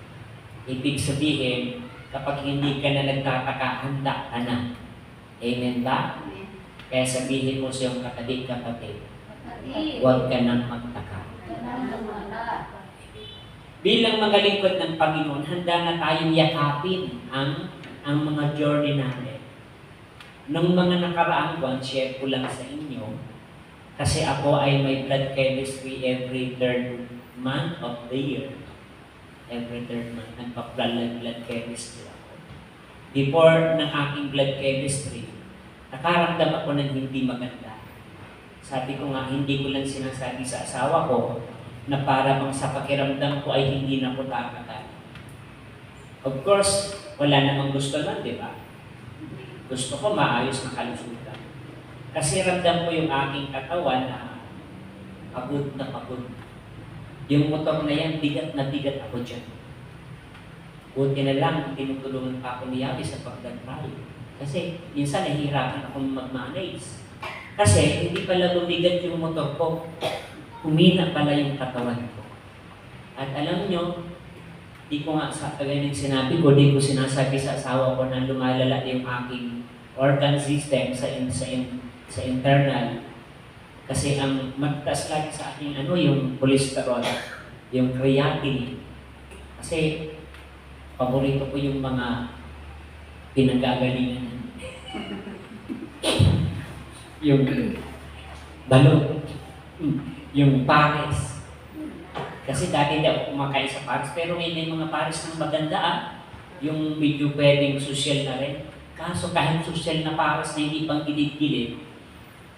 Ibig sabihin, kapag hindi ka na nagtataka, handa ka na. Amen ba? Kaya sabihin mo sa iyong kapatid, huwag ka nang magtaka. Bilang mga lingkod ng Panginoon, handa na tayong yakapin ang mga journey natin. Nung mga nakaraang buwan, share ko lang sa inyo, Kasi ako ay may blood chemistry every third month of the year. Every third month, nagpa-blood chemistry ako. Before ng aking blood chemistry, nakaramdam ako ng hindi maganda. Sabi ko nga, hindi ko lang sinasabi sa asawa ko na para bang sa pakiramdam ko ay hindi na ko takatan. Of course, wala namang gusto lang, di ba? Gusto ko maayos na kalusugan. Kasi ramdam ko yung aking katawan na pagod na pagod. Yung motor na yan, bigat na bigat ako dyan. Buti na lang, tinutulungan pa ako ni Yabi sa pagdadrive. Kasi minsan nahihirapan akong mag-manage. Kasi hindi pala lumigat yung motor ko. Humina pala yung katawan ko. At alam nyo, di ko nga sa kagaya ng sinabi ko, di ko sinasabi sa asawa ko na lumalala yung aking organ system sa internal. Kasi ang magtaas lagi sa aking yung cholesterol, yung creatinine. Kasi paborito ko yung mga pinagagalingan. Yung balot, yung pares. Kasi dati hindi ako kumakain sa pares, pero may mga pares ng maganda yung medyo pwedeng social na rin. Kaso kahit social na pares na hindi pang gilid-gilid,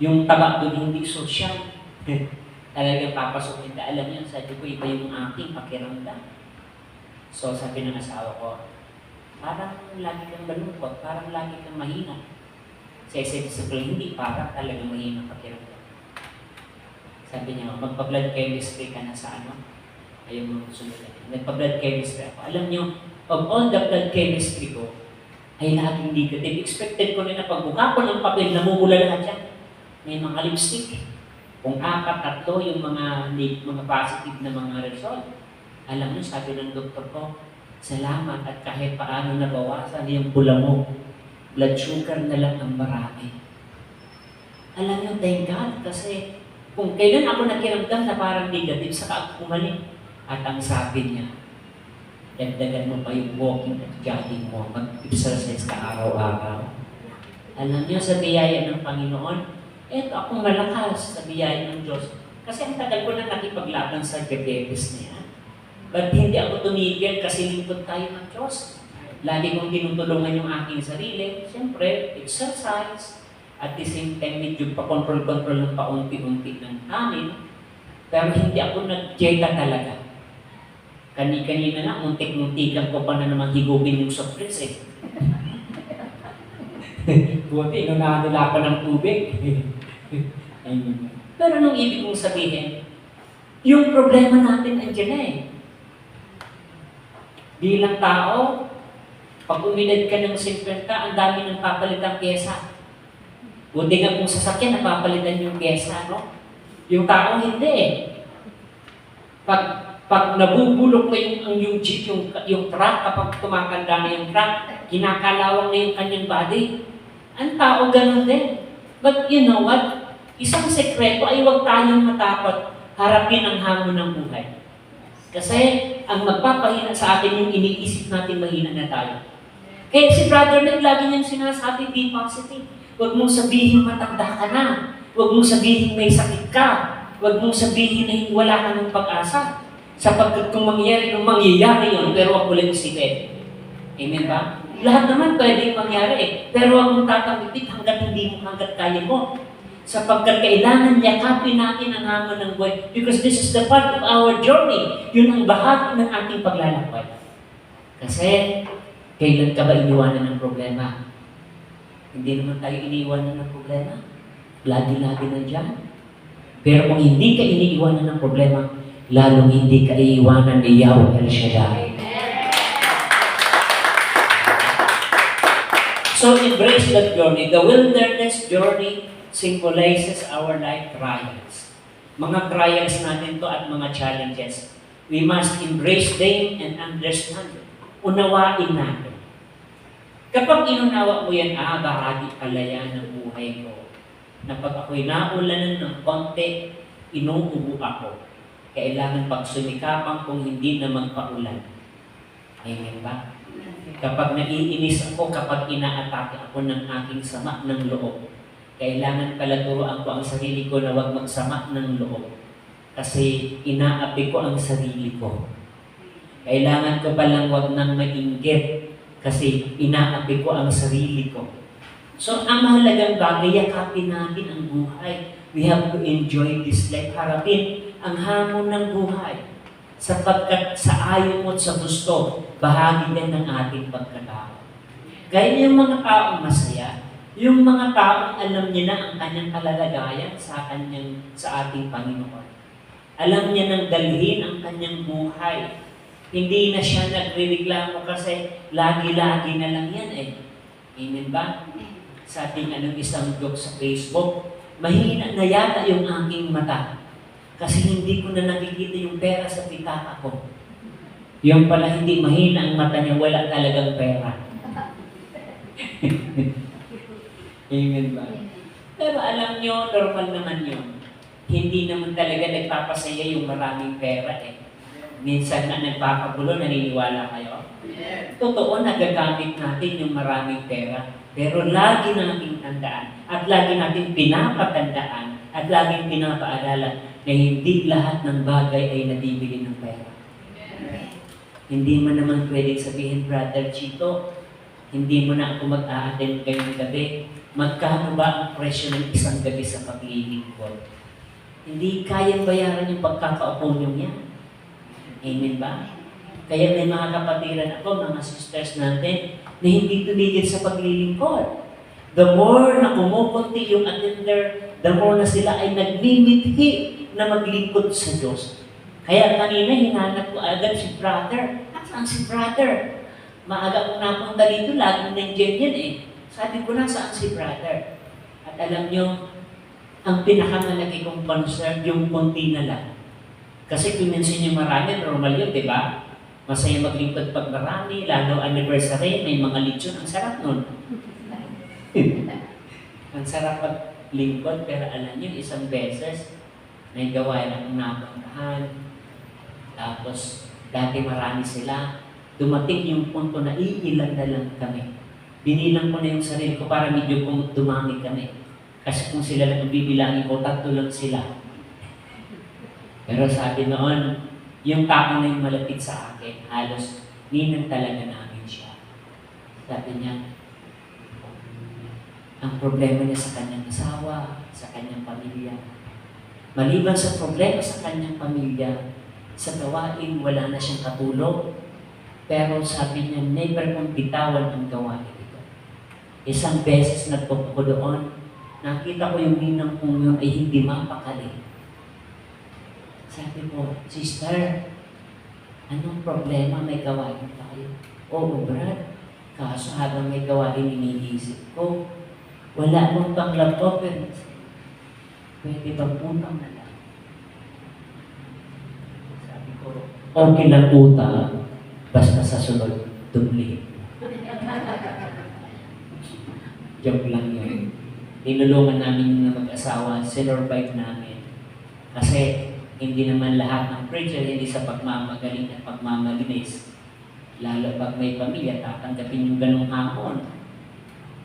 yung taba doon hindi social. Talagang papasukin na. Alam niyo, sabi ko, iba yung aking pakiramdam. So sabi ng asawa ko, parang lagi kang malungkot, parang lagi kang mahina. Sabi ko, hindi, parang talagang mahina pakiramdam. Sabi niya, magpa-blood chemistry ka na sa ayaw mo sunod. Nagpa-blood chemistry ako. Alam niyo, of all the blood chemistry ko, ay laging negative. Expected ko rin na pagbuka ko ng papel, namumula lahat yan. May mga lipstick. Kung 4, 3 yung mga positive na mga result. Alam niyo, sabi ng doktor ko, salamat at kahit paano nabawasan yung pula mo. Blood sugar na lang ang marami. Alam niyo, thank God, kasi kung kailan ako nakiramdam na parang negative, saka ako kumaling. At ang sabi niya, dagdagan mo pa yung walking at jogging mo, mag-exercise ka araw-araw. Alam niyo, sa biyaya ng Panginoon, eto akong malakas sa biyaya ng Diyos. Kasi ang tagal ko na nakipaglaban sa diabetes na yan. But hindi ako tumigil kasi lingkod tayo ng Diyos. Lagi kong tinutulungan yung aking sarili. Siyempre, exercise. At the same time, medyo pa-control ng paunti-unti ng amin. Pero hindi ako nag-dieta talaga. Kanina na, muntik-muntikan ko pa na naman higupin yung soft drinks eh. Buti, inunahan nila ako ng tubig. Pero anong ibig kong sabihin? Yung problema natin andyan na eh. Bilang tao, pag umilad ka ng 50, ang dami ng papalitang pyesa. Buti nga kung sasakyan, napapalitan yung pyesa, no? Yung tao hindi eh. Pag nabubulok na yung jeep, yung truck, kapag tumakanda na yung truck, kinakalawang na yung kanyang body. Ang tao ganun din. But you know what? Isang sekreto ay huwag tayong matakot harapin ang hamon ng buhay. Kasi ang magpapahina sa atin yung iniisip natin mahina na tayo. Kaya si Brother Ned, lagi niyang sinasabi, be positive. Huwag mong sabihin matanda ka na. Huwag mong sabihin may sakit ka. Huwag mong sabihin na wala ka ng pag-asa. Sapagkat kung mangyayari yun, pero huwag mo lang isipin. Amen ba? Lahat naman pwedeng mangyari eh. Pero huwag mong tatanggapin hanggat kaya mo. Sapagkat kailangan yakapin natin ang hamon ng buhay. Because this is the part of our journey. Yun ang bahagi ng ating paglalakbay. Kasi, kailan ka ba iniwanan ng problema? Hindi naman tayo iniiwanan ng problema. Lagi-lagi nandiyan. Pero kung hindi ka iniiwanan ng problema, lalong hindi ka iiwanan ni Yahweh El Shaddai. So embrace that journey. The wilderness journey symbolizes our life trials. Mga trials natin to at mga challenges. We must embrace them and understand them. Unawain natin. Kapag inunawa mo yan, bahagi pala yan ng buhay ko. Na pag ako'y naulanan ng konti, inuubo ako. Kailangan pagsumikapan kung hindi na magpaulan. Amen ba? Kapag naiinis ako, kapag inaatake ako ng aking sama ng loob, Kailangan pala turuan ko ang sarili ko na huwag magsama ng loob. Kasi inaapi ko ang sarili ko. Kailangan ko palang huwag nang mainggit kasi inaapi ko ang sarili ko. So, ang mahalagang bagay, yakapin natin ang buhay. We have to enjoy this life. Harapin ang hamon ng buhay. Sapagkat sa ayaw mo at sa gusto, bahagi din ng ating pagkatao. Gaya yung mga taong masaya, yung mga taong alam niya na ang kanyang kalalagayan sa ating Panginoon. Alam niya nang dalhin ang kanyang buhay. Hindi na siya nagrereklamo kasi lagi-lagi na lang yan eh. Amen ba? Sa ating isang joke sa Facebook, mahina na yata yung aking mata kasi hindi ko na nakikita yung pera sa pitaka ko. Yung pala hindi mahina ang mata niya, wala talagang pera. Amen ba? Pero alam nyo, normal naman yun. Hindi naman talaga nagpapasaya yung maraming pera eh. Minsan na nagpapagulo, naniniwala kayo? Totoo, nagagamit natin yung maraming pera. Pero lagi nating tandaan at lagi nating pinapatandaan at laging pinapaalala na hindi lahat ng bagay ay nabibili ng pera. Hindi mo naman pwedeng sabihin, Brother Chito, hindi mo na ako mag-a-attend ngayong gabi. Magkano ba ang presyo ng isang gabi sa paglilingkod? Hindi kayang bayaran yung pagkakaupo nyo yan. Amen ba? Kaya may mga kapatiran ako, mga sisters natin, na hindi tumigil sa paglilingkod. The more na kumukunti yung attender, the more na sila ay nagmimithi na maglingkod sa Diyos. Kaya kanina, hinanap ko agad si brother. Saan si brother? Maaga kong napunta dito, laging nandiyan yan eh. Sabi ko na, saan si brother? At alam nyo, ang pinakamalaki kong concern, yung konti na lang. Kasi kung minsan yung marami, normal yun, di ba? Masaya maglingkod pag marami, lalo anniversary, may mga lechon, ang sarap nun. Ang sarap maglingkod, pero alam nyo, isang beses, may gawain akong napuntahan. Tapos, dati marami sila. Dumating yung punto na iilan na lang kami. Binilang ko na yung sarili ko para medyo dumami kami. Kasi kung sila lang bibilangin ko, 3 lang sila. Pero sabi noon, yung tao na yung malapit sa akin, halos ninang talaga namin siya. Sabi niya, ang problema niya sa kanyang asawa, sa kanyang pamilya. Maliban sa problema sa kanyang pamilya, sa gawain wala na siyang katulong. Pero sabi niya, never kong bitawan ang gawain ito. Isang beses nagpunta ko doon, nakita ko yung ninang kong yun ay hindi mapakali. Sabi ko, sister, anong problema? May gawain tayo. Oo, Brad. Kaso habang may gawain, iniisip ko, wala mong pang laptop. Pwede bang utang na lang? Sabi ko, okay lang utang. Basta sa sunod, dubli. Joke lang yun. Tinulungan namin yung mag-asawa, sinurvive namin. Kasi hindi naman lahat ng preacher, hindi sa pagmamagaling at pagmamalinis. Lalo pag may pamilya, tatanggapin yung ganong hamon.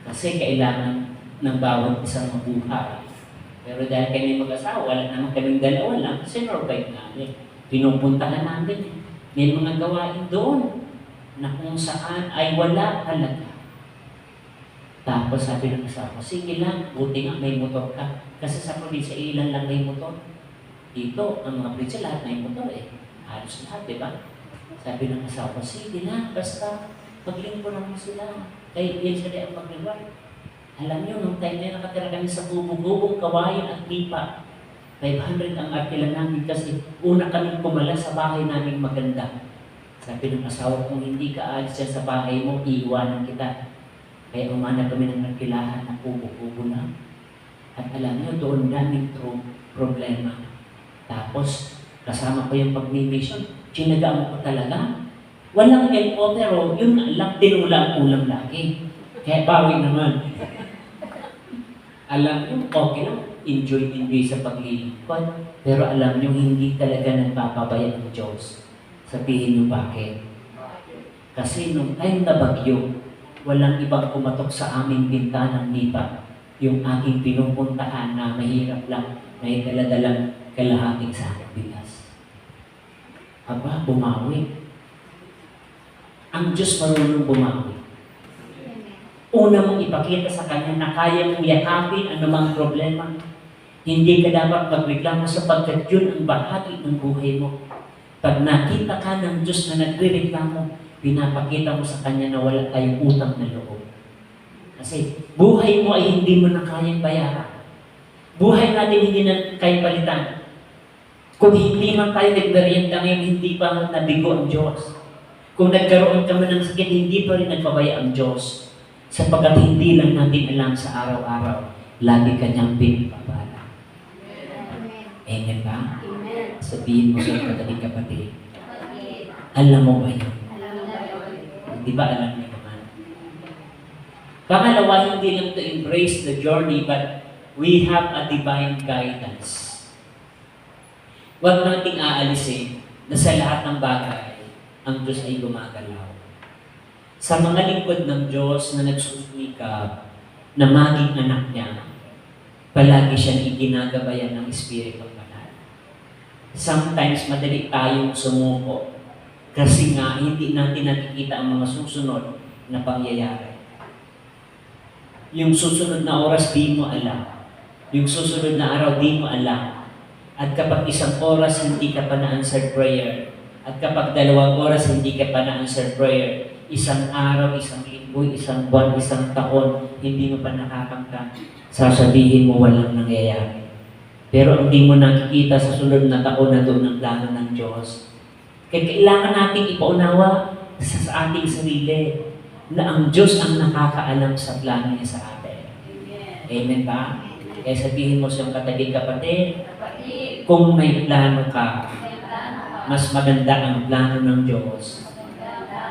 Kasi kailangan ng bawat isang mabuhay. Pero dahil kami mag-asawa, wala naman kaming dalawa lang, sinurvive namin. Pinupuntahan namin. May mga gawain doon na kung saan ay wala talaga. Tapos sabi ng asawa, sige lang, buti nga may motor ka. Kasi sa probinsya, ilan lang may motor. Dito, ang mga preacher, lahat may motor eh. Halos lahat, di ba? Sabi ng asawa, sige lang, basta maglingko naman sila. Kaya yan sila ang magliway. Alam nyo, nung time na nakatira kami sa bubong-bubong, kawayan at lipa. 500 ang arkila namin kasi una kami pumala sa bahay namin maganda. Sabi ng asawa, kung hindi ka alis dyan sa bahay mo, iiwanan kita. Kaya umana kami ng arkilahan na kubo-kubo lang. At alam nyo, doon daming problema. Tapos, kasama ko yung pag-mission. Sinagaan ko talaga. Walang LO, pero yun lang, tinula ang ulam lagi. Kaya bawi naman. Alam nyo, okay lang. Enjoy sa paglilingkod. Pero alam nyo, hindi talaga nagpapabaya ng Diyos. Sabihin nyo bakit? Kasi nung time na bagyo, walang ibang kumatok sa aming bintanang nipa, yung aking pinupuntahan na mahirap lang, may daladalang kalahating sakong bigas. Aba, bumawi. Ang Diyos marunong bumawi. Una mong ipakita sa Kanya na kaya mong yakapin anumang problema. Hindi ka dapat magreklamo sapagkat yun ang bahagi ng buhay mo. Pag nakita ka ng Diyos na nagre-reklamo, pinapakita mo sa Kanya na wala tayong utang na loob. Kasi buhay mo ay hindi mo na kayang bayaran. Buhay natin hindi na kayang palitan. Kung hindi man tayo nagmerienda ngayon, hindi pa nabigo ang Diyos. Kung nagkaroon ka man ng sakit, hindi pa rin nagpabaya ang Diyos. Sapagkat hindi lang natin alam sa araw-araw, lagi Kanyang pinapabala. Amen ba?
Amen.
Sabihin mo sa kadaling kapatid, alam mo ba yun? Di ba alam niyo naman? Pangalawa, hindi lang to embrace the journey, but we have a divine guidance. Huwag nating aalisin na sa lahat ng bagay, ang Diyos ay gumagalaw. Sa mga lingkod ng Diyos na nagsusumikap na maging anak niya, palagi siyang iginagabayan ng Espiritu Banal. Sometimes madali tayong sumuko kasi nga hindi natin nakikita ang mga susunod na pangyayari. Yung susunod na oras di mo alam. Yung susunod na araw di mo alam. At kapag isang oras hindi ka pa na-answered prayer, at kapag 2 oras hindi ka pa na-answered prayer, isang araw, isang linggo, isang buwan, isang taon, hindi mo pa nakakangka, sasabihin mo walang nangyayari. Pero hindi mo nakikita sa sunod na taon na doon ang plano ng Diyos. Kaya kailangan natin ipaunawa sa ating sarili na ang Diyos ang nakakaalam sa plano niya sa atin. Amen ba? Kaya sabihin mo sa iyong katabi kapatid, kung may plano ka, mas maganda ang plano ng Diyos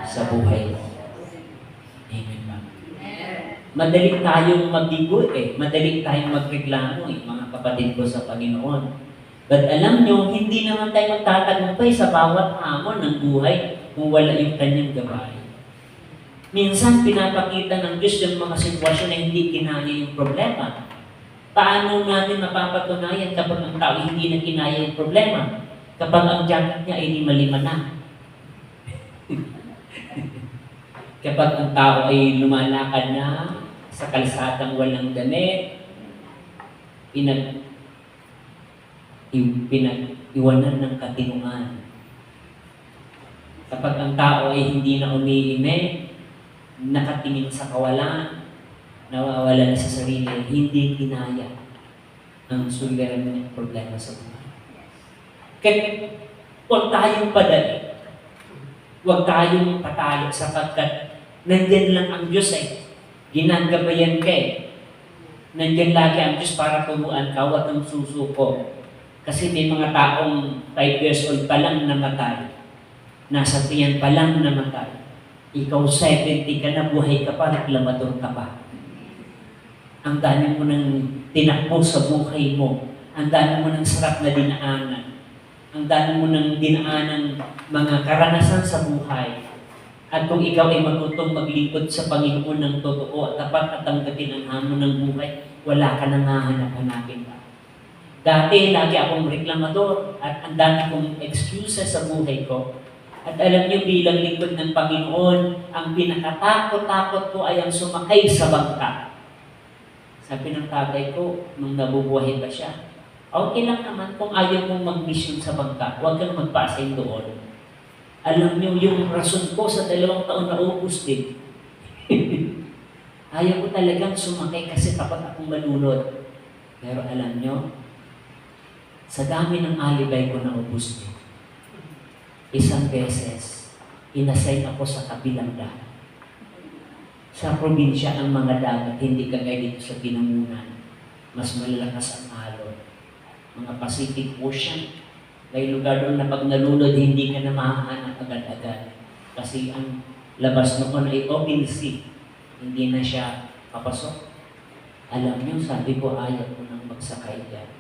sa buhay mo. Amen ba? Madali tayong magbigo madali tayong magreklamo mga kapatid ko sa Panginoon. But alam nyo, hindi naman tayo magtatagumpay sa bawat hamon ng buhay kung wala yung Kanyang gabay. Minsan, pinapakita ng Diyos yung mga sitwasyon na hindi kinaya yung problema. Paano natin mapapatunayan kapag ang tao hindi na kinaya yung problema? Kapag ang jacket niya ay lima-lima na. Kapag ang tao ay lumalakad na sa kalsadang walang damit, pinag-iwanan ng katinungan. Kapag ang tao ay hindi na umiime, nakatingin sa kawalan, nawawala na sa sarili, hindi kinaya ang suliranin ng problema sa buhay. Kaya huwag tayong padali, huwag tayong patalo sapagkat nandyan lang ang Diyos ginagabayan ka Nandyan lagi ang Diyos para turuan ka, huwag kang susuko. Kasi may mga taong 5 years old pa lang namatay. Nasa tiyan pa lang namatay. Ikaw 70 ka na, buhay ka pa, reklamador ka pa. Ang dami mo ng tinakbo sa buhay mo. Ang dami mo ng sarap na dinaanan. Ang dami mo ng dinaanan mga karanasan sa buhay. At kung ikaw ay matutong maglingkod sa Panginoon ng totoo at dapat at tanggapin ang hamon ng buhay, wala ka nang hahanap-hanapin pa. Dati, lagi akong reklamador at ang dami kong excuses sa buhay ko. At alam niyo, bilang lingkod ng Panginoon, ang pinakatakot-takot ko ay ang sumakay sa bangka. Sabi ng tatay ko, nung nabubuhay pa siya, okay lang naman kung ayaw mong mag-mission sa bangka, huwag kang magpa-assign doon. Alam niyo, yung rason ko sa 2 taon na ubus din. Ayaw ko talagang sumakay kasi takot akong malunod. Pero alam niyo, sa dami ng alibay ko na ubus din, isang beses, inassign ako sa kabilang dagat. Sa probinsya ang mga dagat, hindi kagaya dito sa Pinamunan. Mas malalakas ang alon. Mga Pacific Ocean. May lugar doon na pag nalunod, hindi ka na mahahanap agad-agad. Kasi ang labas noon ay open sea. Hindi na siya papasok. Alam niyo, sabi ko, ayaw ko nang magsakay dyan.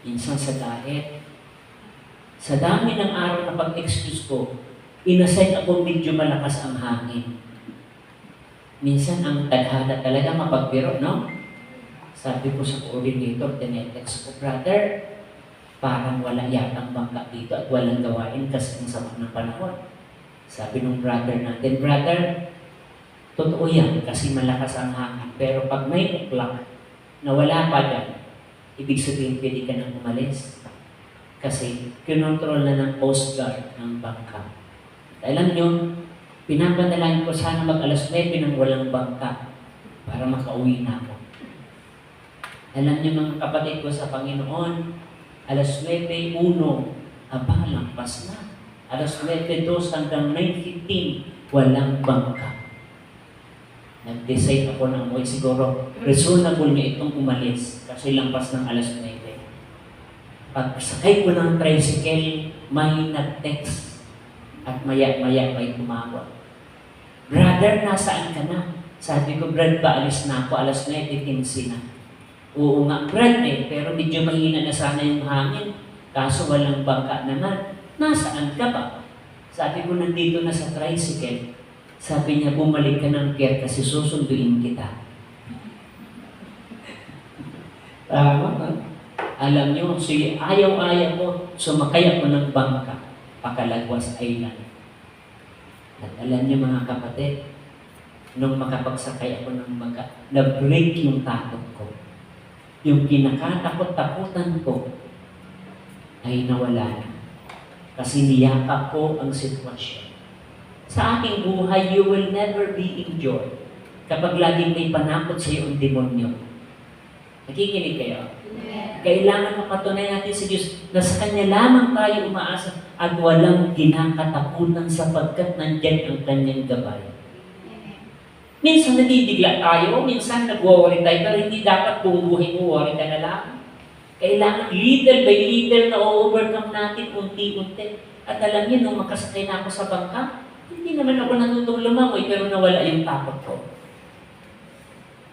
Minsan sa diet, sa dami ng araw na pag-excuse ko, inassign ako medyo malakas ang hangin. Minsan ang tadhana talaga mapagbiro, no? Sabi ko sa coordinator, tinetext ko, brother, parang wala yatang bangka dito at walang gawain kasi ang sama ng panahon. Sabi nung brother natin, brother, totoo yan kasi malakas ang hangin. Pero pag may uklak na wala pa dyan, ibig sabihin pwede ka nang umalis. Kasi kinontrol na ng Coast Guard ng bangka. Alam nyo, pinapadalain ko sana mag-alas 9 ng walang bangka para makauwi na ako. Alam niyo mga kapatid ko sa Panginoon, alas 9:01, aba, lampas na. Alas 9:02 hanggang 9:15, walang bangka. Nag-decide ako ng siguro, reasonable niya itong umalis kasi lampas ng alas 9. Pag sakay ko ng tricycle, may nag-text at maya-maya may tumawag. Brother, nasaan ka na? Sabi ko, Brad, paalis na ako, alas 9:15 na. Oo nga, Brad pero medyo mahina na sana yung hangin. Kaso walang bangka naman. Nasaan ka ba? Sabi ko, nandito na sa tricycle. Sabi niya, bumalik ka ng pier kasi susunduin kita. Tama ba? Alam niyo, ayaw-ayaw ko, sumakay ako ng bangka, Pakalagwas Island. At alam niyo mga kapatid, nung makapagsakay ako ng bangka, na-break yung takot ko. Yung kinakatakot-takutan ko ay nawala na. Kasi niyakap ko ang sitwasyon. Sa aking buhay, you will never be enjoyed kapag laging may panakot sa iyo ang demonyo. Nakikinig kayo? Kailangan mapatunayan natin sa Diyos na sa Kanya lamang tayo umaasa at walang kinakatakutan sapagkat nandyan ang Kanyang gabay. Minsan nabibigla tayo, minsan nag-worry tayo, pero hindi dapat buong buhay mo worry ka na lang. Kailangan little by little na overcome natin unti-unti. At alam niyo, nung makasakay na ako sa bangka, hindi naman ako natutong lumangoy, pero nawala yung takot ko.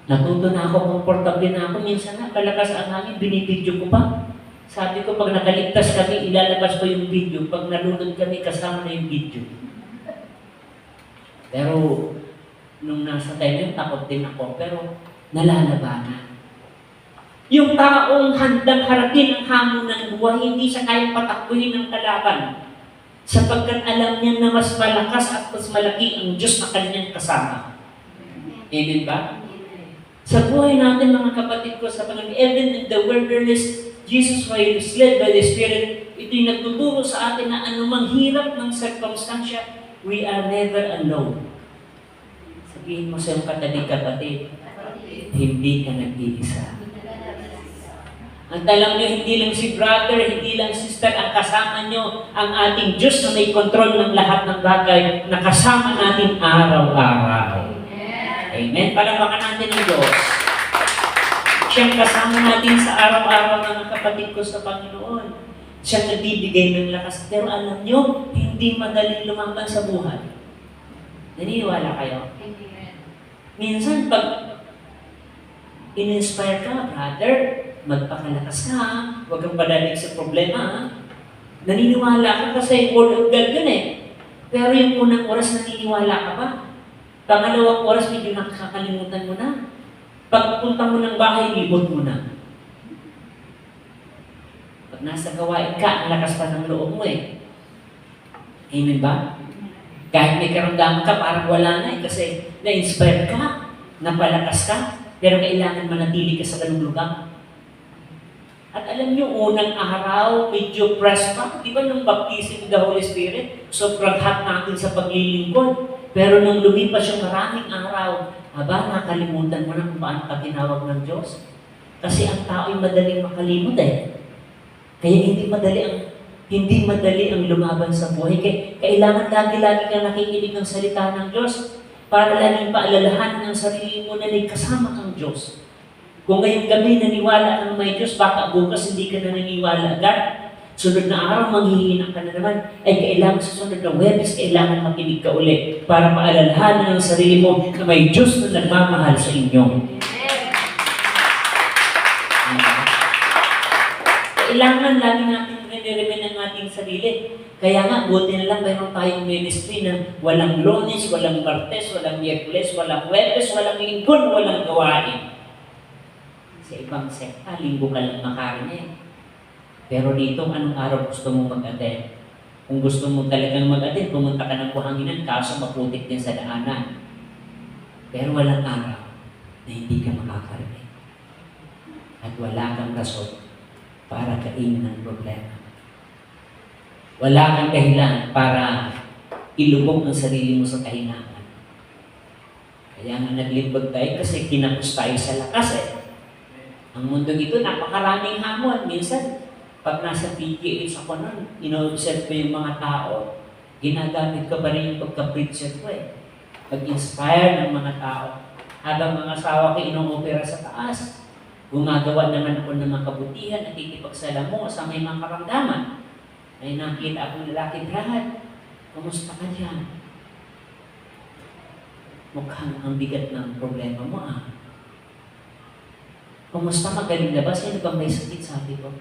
Natuto na ako, komportable na ako. Minsan na, palakas ang hangin, binibidyo ko pa. Sabi ko, pag nakaligtas kami, ilalabas ko yung video. Pag nalunod kami, kasama na yung video. Pero, nung nasa time yun, takot din ako. Pero, nalalabanan. Yung taong handang harapin ang hamon ng buhay, hindi siya kayang patakbuhin ng kalaban. Sapagkat alam niya na mas malakas at mas malaki ang Diyos na kanyang kasama. Amen ba? Sa buhay natin mga kapatid ko sa Panginoon, even in the wilderness, Jesus was led by the Spirit. Ito'y nagtuturo sa atin na anumang hirap ng circumstansya, we are never alone. Sabihin mo sa iyong katabi kapatid, hindi ka nag-iisa. At alam nyo, hindi lang si brother, hindi lang sister, ang kasama nyo, ang ating Diyos na may kontrol ng lahat ng bagay, na kasama natin araw-araw. Amen. Palakpakan natin ang Diyos. Siyang kasama natin sa araw-araw ng kapatid ko sa Panginoon. Siyang nagbibigay ng lakas. Pero alam nyo, hindi madaling lumaban sa buhay. Naniniwala kayo? Minsan, pag in-inspire ka, brother, magpakalakas ka, huwag kang padalig sa problema. Naniniwala ka kasi word of God yun Pero yung unang oras naniniwala ka ba? Pangalawang oras, medyo nakakalimutan mo na. Pagpunta mo ng bahay, libot mo na. Pag nasa gawain ka, ang lakas pa ng loob mo Amen ba? Kahit may karamdaman ka, parang wala na kasi na-inspire ka, napalakas ka, pero kailangan manatili ka sa ganung lugar. At alam niyo, unang araw, medyo press pa. Di ba nung baptism of the Holy Spirit, sobrang hot natin sa paglilingkod. Pero nung lumipas yung maraming araw, nakalimutan mo na kung paano ka tinawag ng Diyos. Kasi ang tao'y madaling makalimot Kaya hindi madali ang lumaban sa buhay. Kailangan lagi-lagi kang nakikinig ng salita ng Diyos para laging paalalahanan ng sarili mo na may kasama kang Diyos. Kung ngayong gabi naniwala ka ng may Diyos, baka bukas hindi ka na naniwala agad. Sunod na araw, manghihinang ka na naman. Ay kailangan sa sunod na Huwebes, kailangan makinig ka ulit para paalalahanan ng sarili mo na may Diyos na nagmamahal sa inyo. Kailangan lagi natin nire-remind ang ating sarili. Kaya nga, buti na lang mayroon tayong ministry na walang Lunes, walang Martes, walang Miyerkules, walang Huwebes, walang Linggon, walang gawain. Sa ibang sekta, linggo ka lang makarinig. Pero dito, anong araw gusto mong mag-attend? Kung gusto mo talagang mag-attend, pumunta ka ng Buhanginan, kaso maputik din sa daanan. Pero walang araw na hindi ka makakarinig. At wala kang rason para kainin ng problema. Wala kang dahilan para ilubog ang sarili mo sa kahinaan. Kaya nga naglibag tayo kasi kinapos tayo sa lakas eh. Ang mundo ito, napakaraming hamon. Minsan, pag nasa PGH ako nun, ino-observe ko yung mga tao, ginagamit ko pa rin yung pagka-preacher ko eh. Pag-inspire ng mga tao. Habang mga asawa ko ino-opera sa taas, gumagawa naman ako ng mga kabutihan, nakikipagsalamu sa may mga karamdaman. Ay nakita akong lalaki, Brad, kumusta ka dyan? Mukhang ang bigat ng problema mo ah. Kumusta ka, galing na ba? Sino bang may sakit? Sabi ko.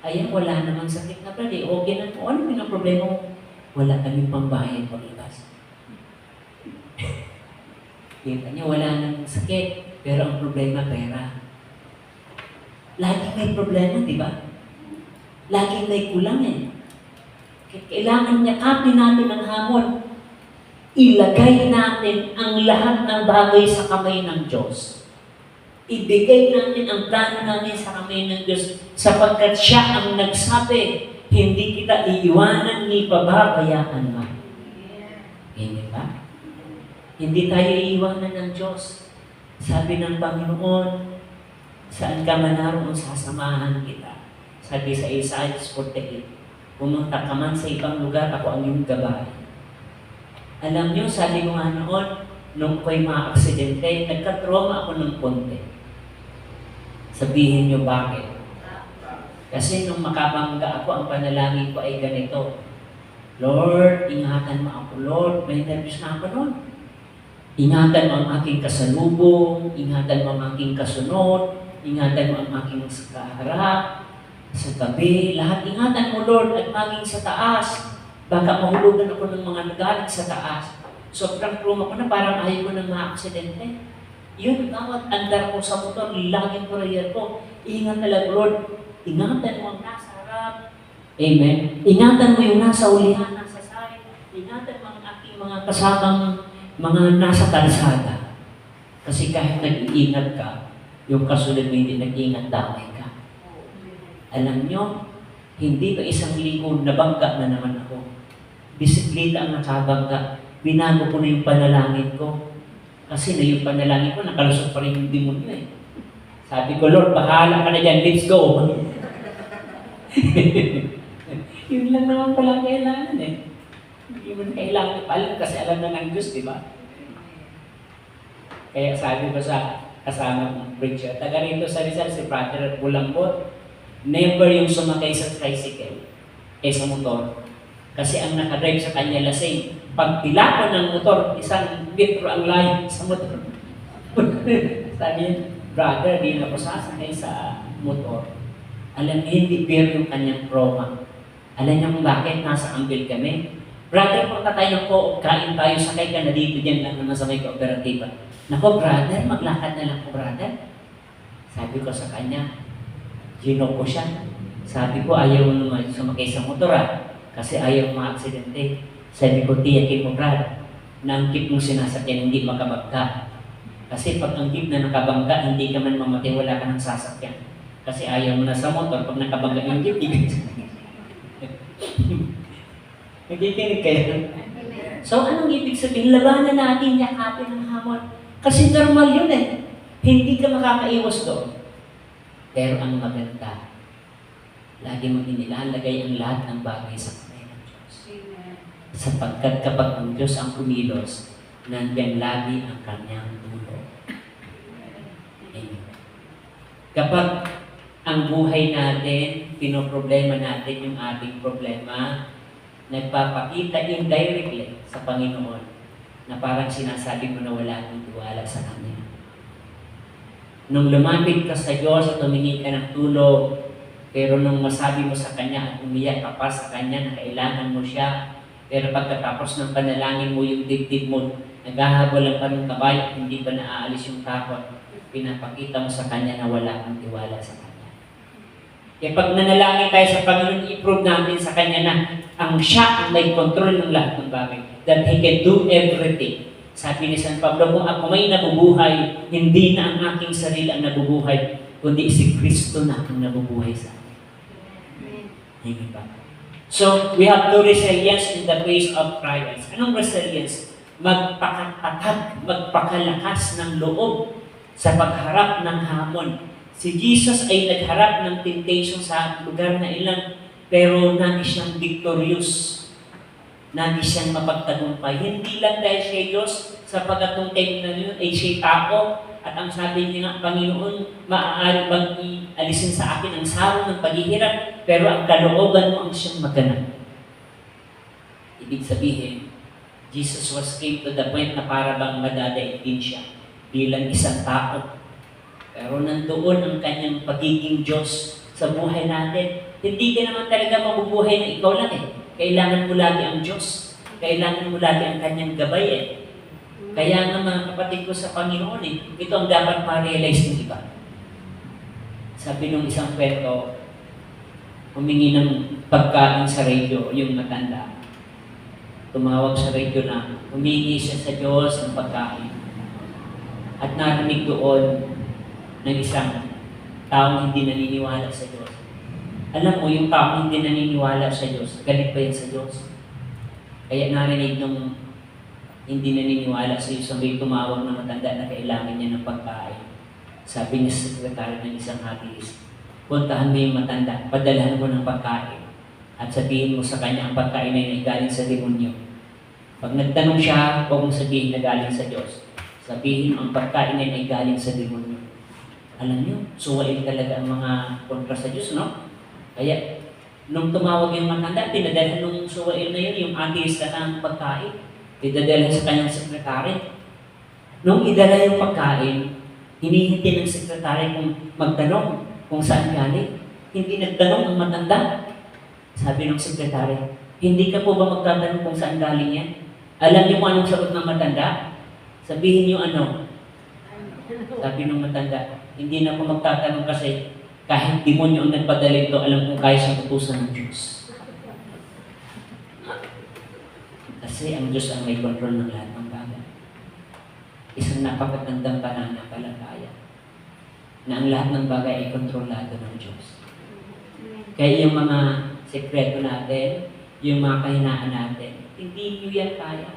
Ayan, wala namang sakit na Brad eh. Okay na po. Ano yung problema mo? Wala kaming pambayad paglabas. Kita niya, wala namang sakit. Pero ang problema, pera. Laging may problema, di ba? Laging may kulang eh. Kailangan niya kapin natin ang hamon. Ilagay natin ang lahat ng bagay sa kamay ng Diyos. Ibigay natin ang plano natin sa kamay ng Diyos sapagkat siya ang nagsabi, hindi kita iiwanan ni pababayaan man. Amen ba? Hindi tayo iiwanan ng Diyos. Sabi ng Panginoon, saan ka man naroon, sasamahan kita. Sabi sa Isaiah 48, pumunta ka man sa ibang lugar, ako ang iyong gabay. Alam niyo, sabi ko nga noon, nung ako'y mga aksidente, nagka-trauma ako ng konti. Sabihin niyo bakit? Kasi nung makabangga ako, ang panalangin ko ay ganito, Lord, ingatan mo ako. Lord, may nervous na ako noon. Ingatan mo ang aking kasalubong, ingatan mo ang aking kasunod, ingatan mo ang aking kaharap, sa gabi, lahat ingatan mo Lord at maging sa taas. Baka mahulugan ako ng mga nagalit sa taas. Sobrang trauma ko na parang ayaw ko ng mga aksidente. Yun, bawat andar ko sa motor, laging prayer ko. Ingat talaga Lord, ingatan mo ang nasa harap. Amen. Ingatan mo yung nasa ulihan, nasa side. Ingatan mo ang aking mga kasamang mga nasa kalsada. Kasi kahit nag-iingat ka, yung kasunod mo hindi nag-iingat, damay ka. Alam nyo, hindi pa isang linggo nabangga na naman ako. Bisikleta ang nakabangga. Binago ko na yung panalangin ko. Kasi na yung panalangin ko, nakalusot pa rin yung demonyo eh. Sabi ko, Lord, bahala ka na dyan, let's go. Yun lang naman pala kailangan eh. Hindi mo kailangan pala kasi alam na ng Diyos, di ba? Kaya sabi ko sa kasama kong preacher, taga rito sa Rizal, si Brother Bulambot, never yung sumakay sa tricycle, sa motor. Kasi ang nakadrive sa kanya lasing. Pag tilapon ng motor, 1 metro ang layo sa motor. Sabi niya, brother, di na ako sasakay sa motor. Alam niya, hindi beer yung kanyang trauma. Alam niya kung bakit, nasa Anvil kami. Brother, punta tayo ng co-op, kain tayo, sakay ka na dito, dyan lang naman sa may kooperatiba. Nako, brother, maglakad na lang po, brother. Sabi ko sa kanya, gino ko siya. Sabi ko, ayaw mo naman sumakay sa motor kasi ayaw mga aksidente. Sabi ko, tiyakin mo Brad, na ang jeep mong sinasakyan hindi makabangga. Kasi pag ang jeep na nakabangga, hindi ka man mamatay, wala ka ng sasakyan. Kasi ayaw mo na sa motor, pag nakabangga yung jeep, hindi ka sasakyan. Nagkikinig kayo? So anong ibig sabihin? Labanan natin, yakapin ng hamon. Kasi normal yun eh. Hindi ka makakaiwas doon. Pero ang maganda, lagi mo inilalagay ang lahat ng bagay sa kamay ng Diyos. Sapagkat kapag ang Diyos ang kumilos, nandiyan lagi ang kanyang tulong. Amen. Kapag ang buhay natin, pinoproblema natin yung ating problema, nagpapakita indirectly sa Panginoon na parang sinasabi mo na wala kang tiwala sa Kanya. Nung lumapit ka sa Diyos at humingi ka ng tulong, pero nung masabi mo sa Kanya at umiyak ka pa sa Kanya na kailangan mo siya, pero pagkatapos ng panalangin mo yung dibdib mo, naghahabolan pa ng kabay at hindi pa naaalis yung takot. pinapakita mo sa Kanya na wala kang tiwala sa Kanya. Kaya pag nanalangin tayo sa Panginoon, i-prove natin sa Kanya na Siya ang may control ng lahat ng bagay. That He can do everything. Sabi ni San Pablo, kung ako may nabubuhay, hindi na ang aking sarili ang nabubuhay, kundi si Kristo na ang nabubuhay sa akin. Amen ba? So, we have to resilience in the face of trials. Anong resilience? Magpakatatag, magpakalakas ng loob sa pagharap ng hamon. Si Jesus ay nagharap ng temptation sa lugar na ilan, pero naging siyang victorious. Naging siyang mapagtagumpay. Hindi lang dahil siya Diyos, sapagat nung time na yun ay siya tao, at ang sabi niya nga, Panginoon, maaari bang alisin sa akin ang sarong ng paghihirap, pero ang kalooban mo ang siyang maganap. Ibig sabihin, Jesus was came to the point na para bang madadaig din siya bilang isang tao. Pero nandoon ang kanyang pagiging Diyos sa buhay natin. Hindi ka naman talaga mabubuhay na ikaw lang eh. Kailangan mo lagi ang Diyos. Kailangan mo lagi ang kanyang gabay eh. Kaya nga mga kapatid ko sa Panginoon eh, ito ang dapat ma-realize ng iba. Sabi nung isang kwento, humingi ng pagkain sa radio, yung matanda. Tumawag sa radio na humingi siya sa Diyos ng pagkain. At narinig doon ng isang taong hindi naniniwala sa Diyos. Alam mo, yung taong hindi naniniwala sa Diyos, galit pa yan sa Diyos. Kaya narinig nung hindi naniniwala sa Diyos, may tumawag na matanda na kailangan niya ng pagkain. Sabi niya sa sekretary ng isang hagis, puntahan mo yung matanda, padalhan mo ng pagkain, at sabihin mo sa kanya ang pagkain ay galing sa demonyo. Pag nagtanong siya, huwag mong sabihin na galing sa Diyos. Sabihin mo ang pagkain ay galing sa demonyo. Alam niyo, suwain talaga ang mga kontra sa Diyos, no? Kaya, nung tumawag yung matanda, pinadalhan nung suwain na yun, yung artista ng pagkain. Pinadalhan sa kanyang sekretary. Nung idala yung pagkain, hinihinti ng sekretary kung magtanong kung saan galing. Hindi nagtanong ang matanda. Sabi ng sekretary, hindi ka po ba magtatanong kung saan galing yan? Alam niyo kung anong sagot ng matanda? Sabihin niyo ano? Sabi ng matanda, hindi na ako magtatanong kasi kahit demonyo ang nagpadala ito, alam kong kaya siyang utusan ng Diyos. Kasi ang Diyos ang may control ng lahat ng bagay. Isang napakagandang pananampalataya na ang lahat ng bagay ay kontrolado ng Diyos. Kaya yung mga sekreto natin, yung mga kahinaan natin, hindi nyo yan kaya.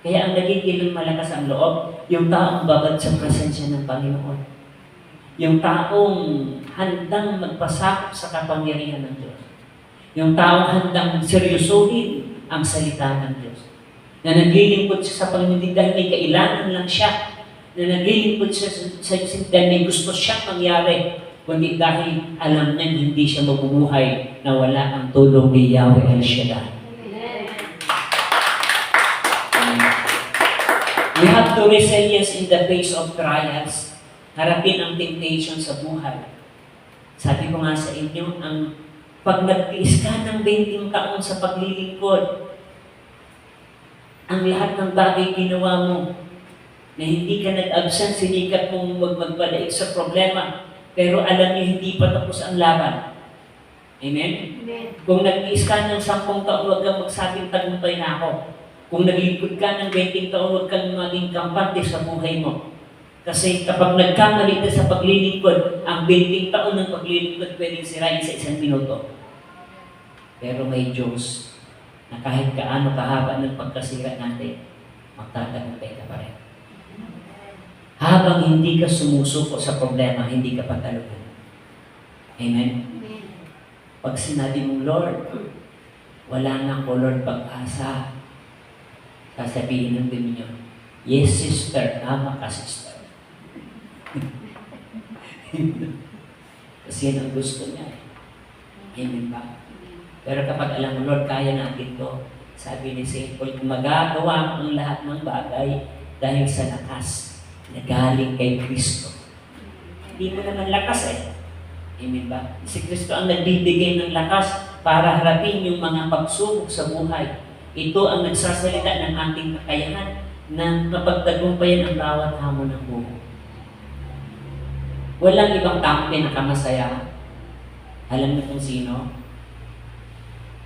Kaya ang nagiging malakas ang loob, yung taong babad sa presensya ng Panginoon. Yung taong handang magpasakop sa kapangyarihan ng Diyos. Yung taong handang seryosohin ang salita ng Diyos. Na naglilingkod siya sa Panginoon dahil may kailangan lang siya. Na naglilingkod siya sa Diyos dahil may gusto siyang mangyari. Kundi dahil alam niya hindi siya mabubuhay na wala ang tulong ni Yahweh El Shaddai. We have to resilience in the face of trials. Harapin ang temptation sa buhay. Sabi ko nga sa inyo, pag nagtiis ka ng 20 taon sa paglilingkod, ang lahat ng bagay ginawa mo, na hindi ka nag-absent, sinikat mong magpadaig sa problema, pero alam niyo hindi pa tapos ang laban. Amen?
Amen.
Kung nag-tiis ka ng 10 taon, huwag kang magsabing tagumpay na ako. Kung naglingkod ka ng 20 taon, huwag kang maging kampante sa buhay mo. Kasi kapag nagkamali ka sa paglilingkod, ang 20 taon ng paglilingkod pwedeng sirain sa 1 minuto. Pero may Diyos na kahit kaano kahaba ng pagkasira natin, magtatagumpay ka pa rin. Habang hindi ka sumusuko sa problema, hindi ka patalunan. Amen? Pag sinabi mong, Lord, wala na ko, Lord, pag-asa, sasabihin ng demonyo, yes, sister, tama ka, sister. Kasi yan ang gusto niya. Amen ba? Pero kapag alam mo, Lord, kaya natin to, sabi ni St. Paul, magagawa mo ang lahat ng bagay dahil sa lakas na galing kay Kristo. Hindi mo naman lakas eh. Amen ba? Si Kristo ang nagbibigay ng lakas para harapin yung mga pagsubok sa buhay. Ito ang nagsasalita ng ating kakayahan na mapagtagumpayan ang bawat hamon ng buhay. Walang ibang taong pinakamasaya. Alam niyo kung sino?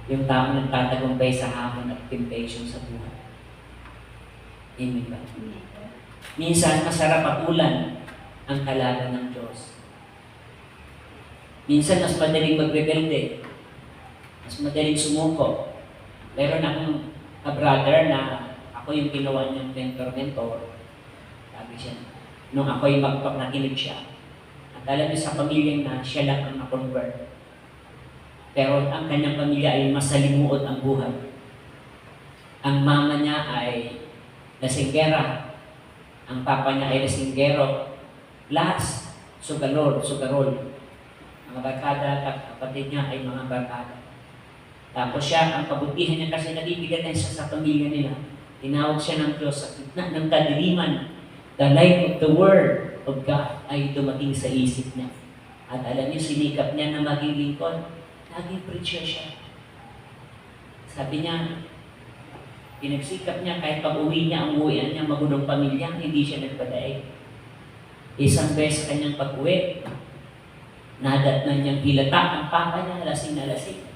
Yung taong nagtatagumpay sa hamon at temptation sa buhay. Amen ba? Minsan, masarap patulan ang kalaban ng Diyos. Minsan, mas madaling magrebelde. Mas madaling sumuko. Meron akong ka-brother na ako yung ginawa niyang mentor. Sabi siya, nung ako'y nakinig siya. At alam niyo sa pamilyang na siya lang ang na-convert. Pero ang kanyang pamilya ay masalimuot ang buhay. Ang mama niya ay lasinggera. Ang papa niya ay lasinggero. Lahat, sugarol. Mga barkada at kapatid niya ay mga barkada. Tapos siya, ang kabutihan niya kasi nabibigatan siya sa pamilya nila. Tinawag siya ng Diyos sa gitna ng kadiliman. The light of the Word of God ay dumating sa isip niya. At alam niyo, sinikap niya na maging lingkod. Naging preacher siya. Sabi niya, pinagsikap niya kahit pag-uwi niya, ang uwian niya, magulong pamilya, hindi siya nagpadaig. Isang beses kanyang pag-uwi, nadatnan niyang hilata ang papa niya, lasing na lasing.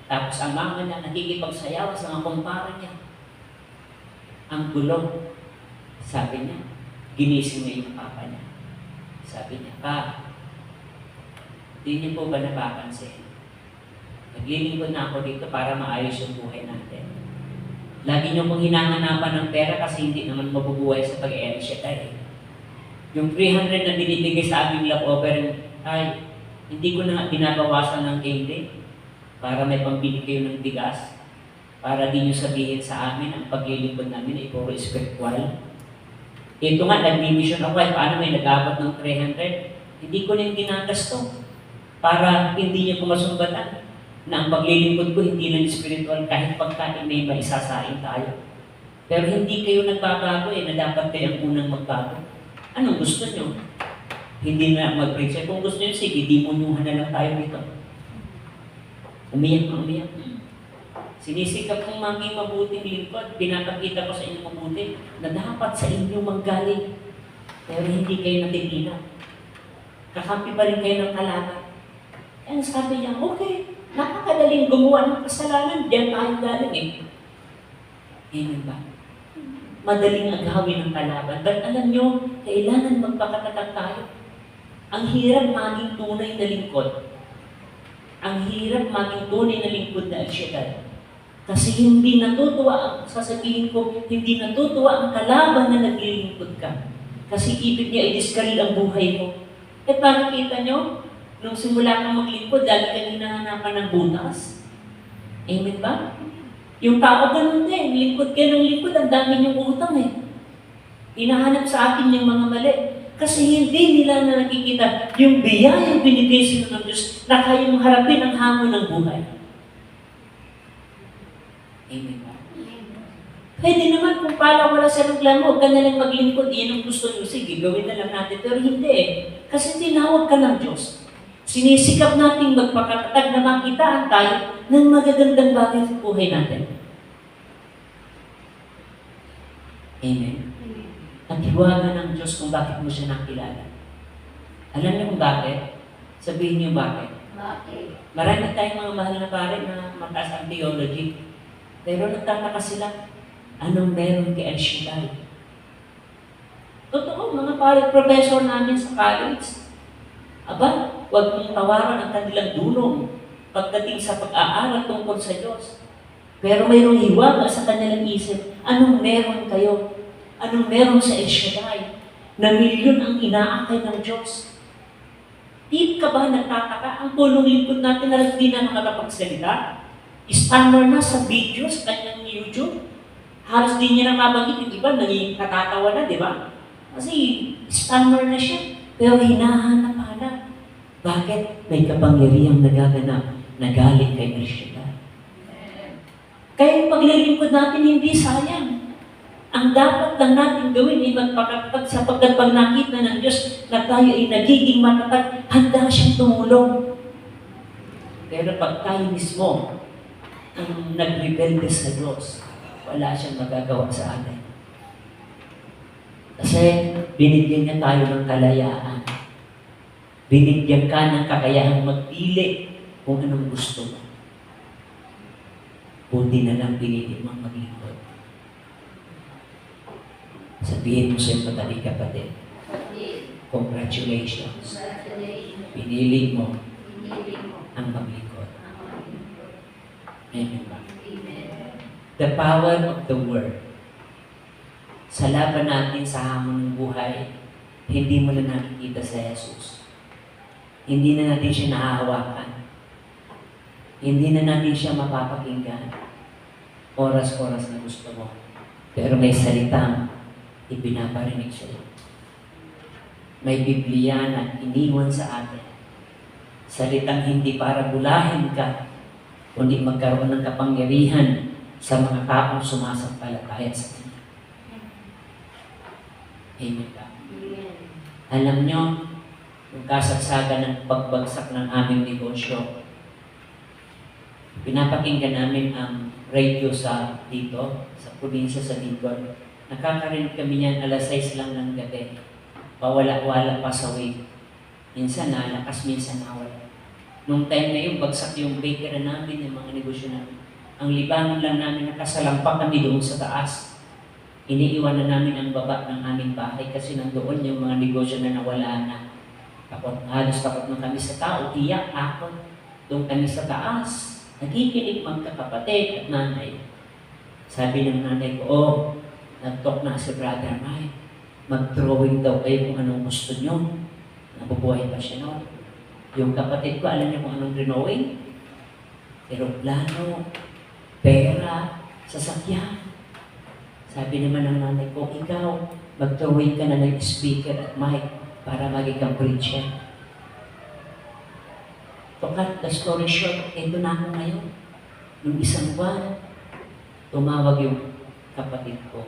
Tapos ang mama niya, nakikipagsayaw sa mga kumpara niya. Ang gulo. Sabi niya, ginising niya yung papa niya. Sabi niya, Pa, di niyo po ba napapansin? Naglilingkod na ako dito para maayos yung buhay natin. Lagi niyo pong hinahanapan ng pera kasi hindi naman mabubuhay sa pag-e-ensyeta. Yung 300 na binibigay sa aming lap-over, ay, hindi ko na binabawasan ng candy para may pambili kayo ng bigas. Para di nyo sabihin sa amin ang paglilingkod namin ay puro spiritual. Ito nga, nag-mission ako, paano may nag-abot ng 300? Hindi ko na yung ginagasto para hindi niyo kumasumbatan na ang paglilingkod ko hindi lang spiritual kahit pagkain may maisasain tayo. Pero hindi kayo nagbabago na dapat kayo ang unang magbago. Anong gusto nyo? Hindi na mag-preach. Kung gusto nyo, sige, demonuhan na lang tayo dito. Umiyak. Sinisikap kong maging mabuting lingkod. Pinapakita ko sa inyo mabuti na dapat sa inyo manggaling. Pero hindi kayo natitina. Kakampi pa rin kayo ng kalaban. And sabi niya, okay, napakadaling gumawa ng kasalanan. Diyan tayo galing Amen ba? Madaling agawin ng kalaban. But alam nyo, kailangan magpakatatag tayo. Ang hirap maging tunay na lingkod. Ang hirap maging tunay na lingkod na alsyadad. Kasi hindi natutuwa, sasabihin ko, hindi natutuwa ang kalaban na naglilingkod ka. Kasi ibig niya i-discarry ang buhay mo. At nakikita nyo, nung simula kang maglingkod, lagi kang hinahanapan ng butas. Amen ba? Yung tao ganun din, lingkod kayo ng lingkod, ang dami niyong utang Hinahanap sa atin yung mga mali. Kasi hindi nila na nakikita yung biyayang binigay sila ng Diyos na kayong harapin ang hamon ng buhay. Amen ba? Pwede naman kung pala wala sa reklamo, huwag ka na lang maglingkod, yan ang gusto nyo, sige, gawin na lang natin. Pero hindi Kasi tinawag ka ng Diyos. Sinisikap natin magpakatatag na makitaan tayo ng magagandang bagay sa buhay natin. Amen. Ang hiwaga ng Diyos kung bakit mo siya nakilala. Alam niyo kung bakit? Sabihin niyo bakit.
Bakit?
Marami tayong mga mahal na pare na mataas ang theology. Pero nagtataka sila, anong meron kay El Shaddai? Totoo, mga pare, professor namin sa college. Aba, huwag mong tawaran ang kanilang dulong pagdating sa pag-aaral tungkol sa Diyos. Pero mayroong hiwaga sa kanilang isip, anong meron kayo? Anong meron sa El Shaddai? Na milyon ang inaakay ng Diyos. Di ka ba nagtataka? Ang pulong lingkod natin na hindi na makakapagsalita. Stammer na sa video, sa kanyang YouTube. Halos di niya na mabanggit. Yung iba, naging katatawa na, di ba? Kasi stammer na siya. Pero hinahanap-hanap. Bakit? May kapangyarihang nagaganap na galing kay El Shaddai. Kaya yung paglilingkod natin hindi sayang. Ang dapat lang natin gawin ay magpakatatag sapagkat pag nakita ng Diyos na tayo ay nagiging matatag, handa siyang tumulong. Pero pag tayo mismo ang nagrebelde sa Diyos, wala siyang magagawa sa atin. Kasi binigyan niya tayo ng kalayaan. Binigyan ka ng kakayahang magpili kung anong gusto mo. Buti na lang pinili mong maglingkod. Sabihin mo sa iyong pataling kapatid, congratulations. Pinili mo ang maglingkod. Amen ba? The power of the word. Sa laban natin sa hamon ng buhay, hindi mo na nakikita sa Jesus. Hindi na natin siya nahahawakan. Hindi na natin siya mapapakinggan. Oras-oras na gusto mo. Pero may salitang ibinaparinig sa iyo. May Biblia na iniwan sa atin. Salitang hindi para bulahin ka, kundi magkaroon ng kapangyarihan sa mga taong sumasampalataya sa Kanya. Amen ka. Alam nyo, yung kasagsagan ng pagbagsak ng aming negosyo, pinapakinggan namin ang radio sa dito, sa probinsya sa Bicol. Nakakarinig kami niyan, 6:00 lang ng gabi. Pawala-wala pa sa way. Minsan nalakas, minsan nawala. Nung time na yun, bagsak yung bakery namin, yung mga negosyo namin. Ang libangan lang namin, nakasalampak kami doon sa taas. Iniiwan na namin ang baba ng aming bahay kasi nandoon yung mga negosyo na nawala na. Tapos halos takot na kami sa tao, tiyak ako. Doon kami sa taas. Nakikinig magkakapatid at nanay. Sabi ng nanay ko, nag-talk na si Brother Mike. Mag-drawing daw kayo kung anong gusto nyo. Nabubuhay pa siya noon. Yung kapatid ko, alam niyo kung anong drawing? Aeroplano, pera, sasakyan. Sabi naman ng nanay ko, ikaw, mag-drawing ka na ng speaker at mic para maging kang preacher. To cut the story short, ito na ako ngayon. Nung isang buwan, tumawag yung kapatid ko.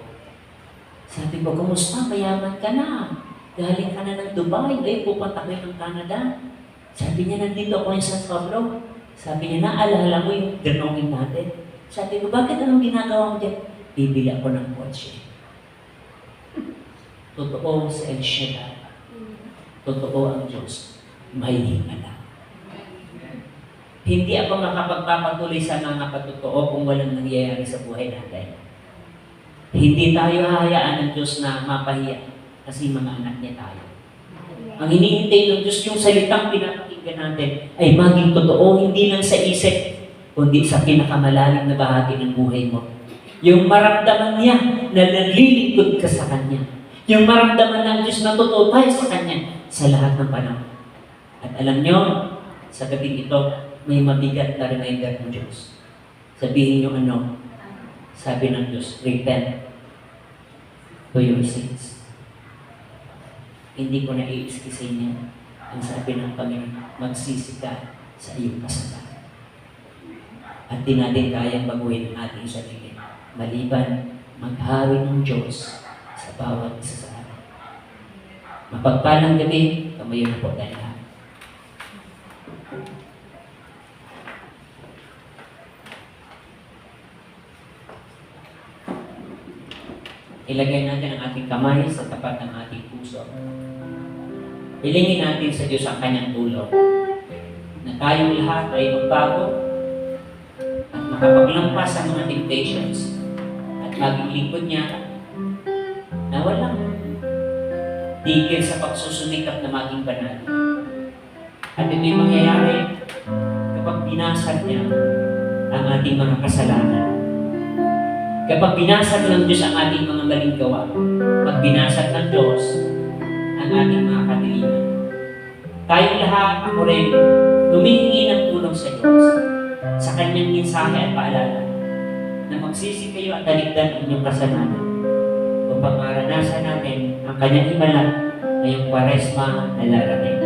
Sabi ko, kumusta? Mayaman ka na. Galing ka na ng Dubai. Ngayon pupunta kayo ng Canada. Sabi niya, nandito ako yung San Pablo. Sabi niya, naalala mo yung drawing natin. Sabi ko, bakit anong ginagawa mo dyan? Bibili ako ng kotse. Totoo sa El Shaddai. Totoo ang Diyos. May hingala. Hindi ako makapagpapatuloy sa mga patotoo kung walang nangyayari sa buhay natin. Hindi tayo hahayaan ng Diyos na mapahiya kasi mga anak niya tayo. Ang hinihintay ng Diyos, yung salitang pinapakinggan natin ay maging totoo, hindi lang sa isip, kundi sa pinakamalalim na bahagi ng buhay mo. Yung maramdaman niya na naglilingkod ka sa Kanya. Yung maramdaman ng Diyos na totoo tayo sa Kanya sa lahat ng panahon. At alam nyo, sa gabing ito, may mabigat na reminder ng Diyos. Sabihin nyo ano? Sabi ng Diyos, repent to your sins. Hindi ko na i-exkisin niya. Ang sabi ng Panginoon, magsisi ka sa iyong kasalanan. At di natin kayang baguhin ang ating sarili. Maliban, maghawi ng Diyos sa bawat isa sa atin. Mapagpalang gabi, kamayo na po tayo lahat. Ilagay natin ang ating kamay sa tapat ng ating puso. Hilingin natin sa Diyos ang Kanyang tulong na tayong lahat ay magbago at makapaglampas sa mga temptations at maging lingkod niya na walang tigil sa pagsusumikap na maging banal. At ito'y mangyayari kapag binasag niya ang ating mga kasalanan. Kapag binasag ng Diyos ang ating mga maling gawa, pag binasag ng Diyos ang ating mga kadiliman, tayong lahat, ako rin, humihingi ng tulong sa Diyos sa Kanyang mensahe at paalala na magsisi kayo at taligdan ang inyong kasalanan upang maranasan natin ang Kanyang himala ngayong Kwaresma na larating.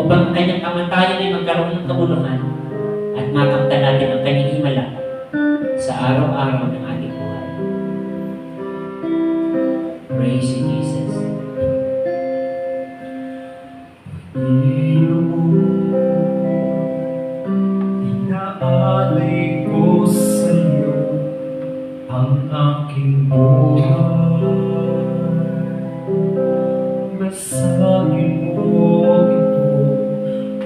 Upang ang Kanyang kamatayan ay magkaroon ng kabuluhan at makamtan natin ang Kanyang himala sa araw-araw ng ating buhay. Praise you, Jesus.
Inaalay ko sa iyo ang aking buhay. Basagin mo ito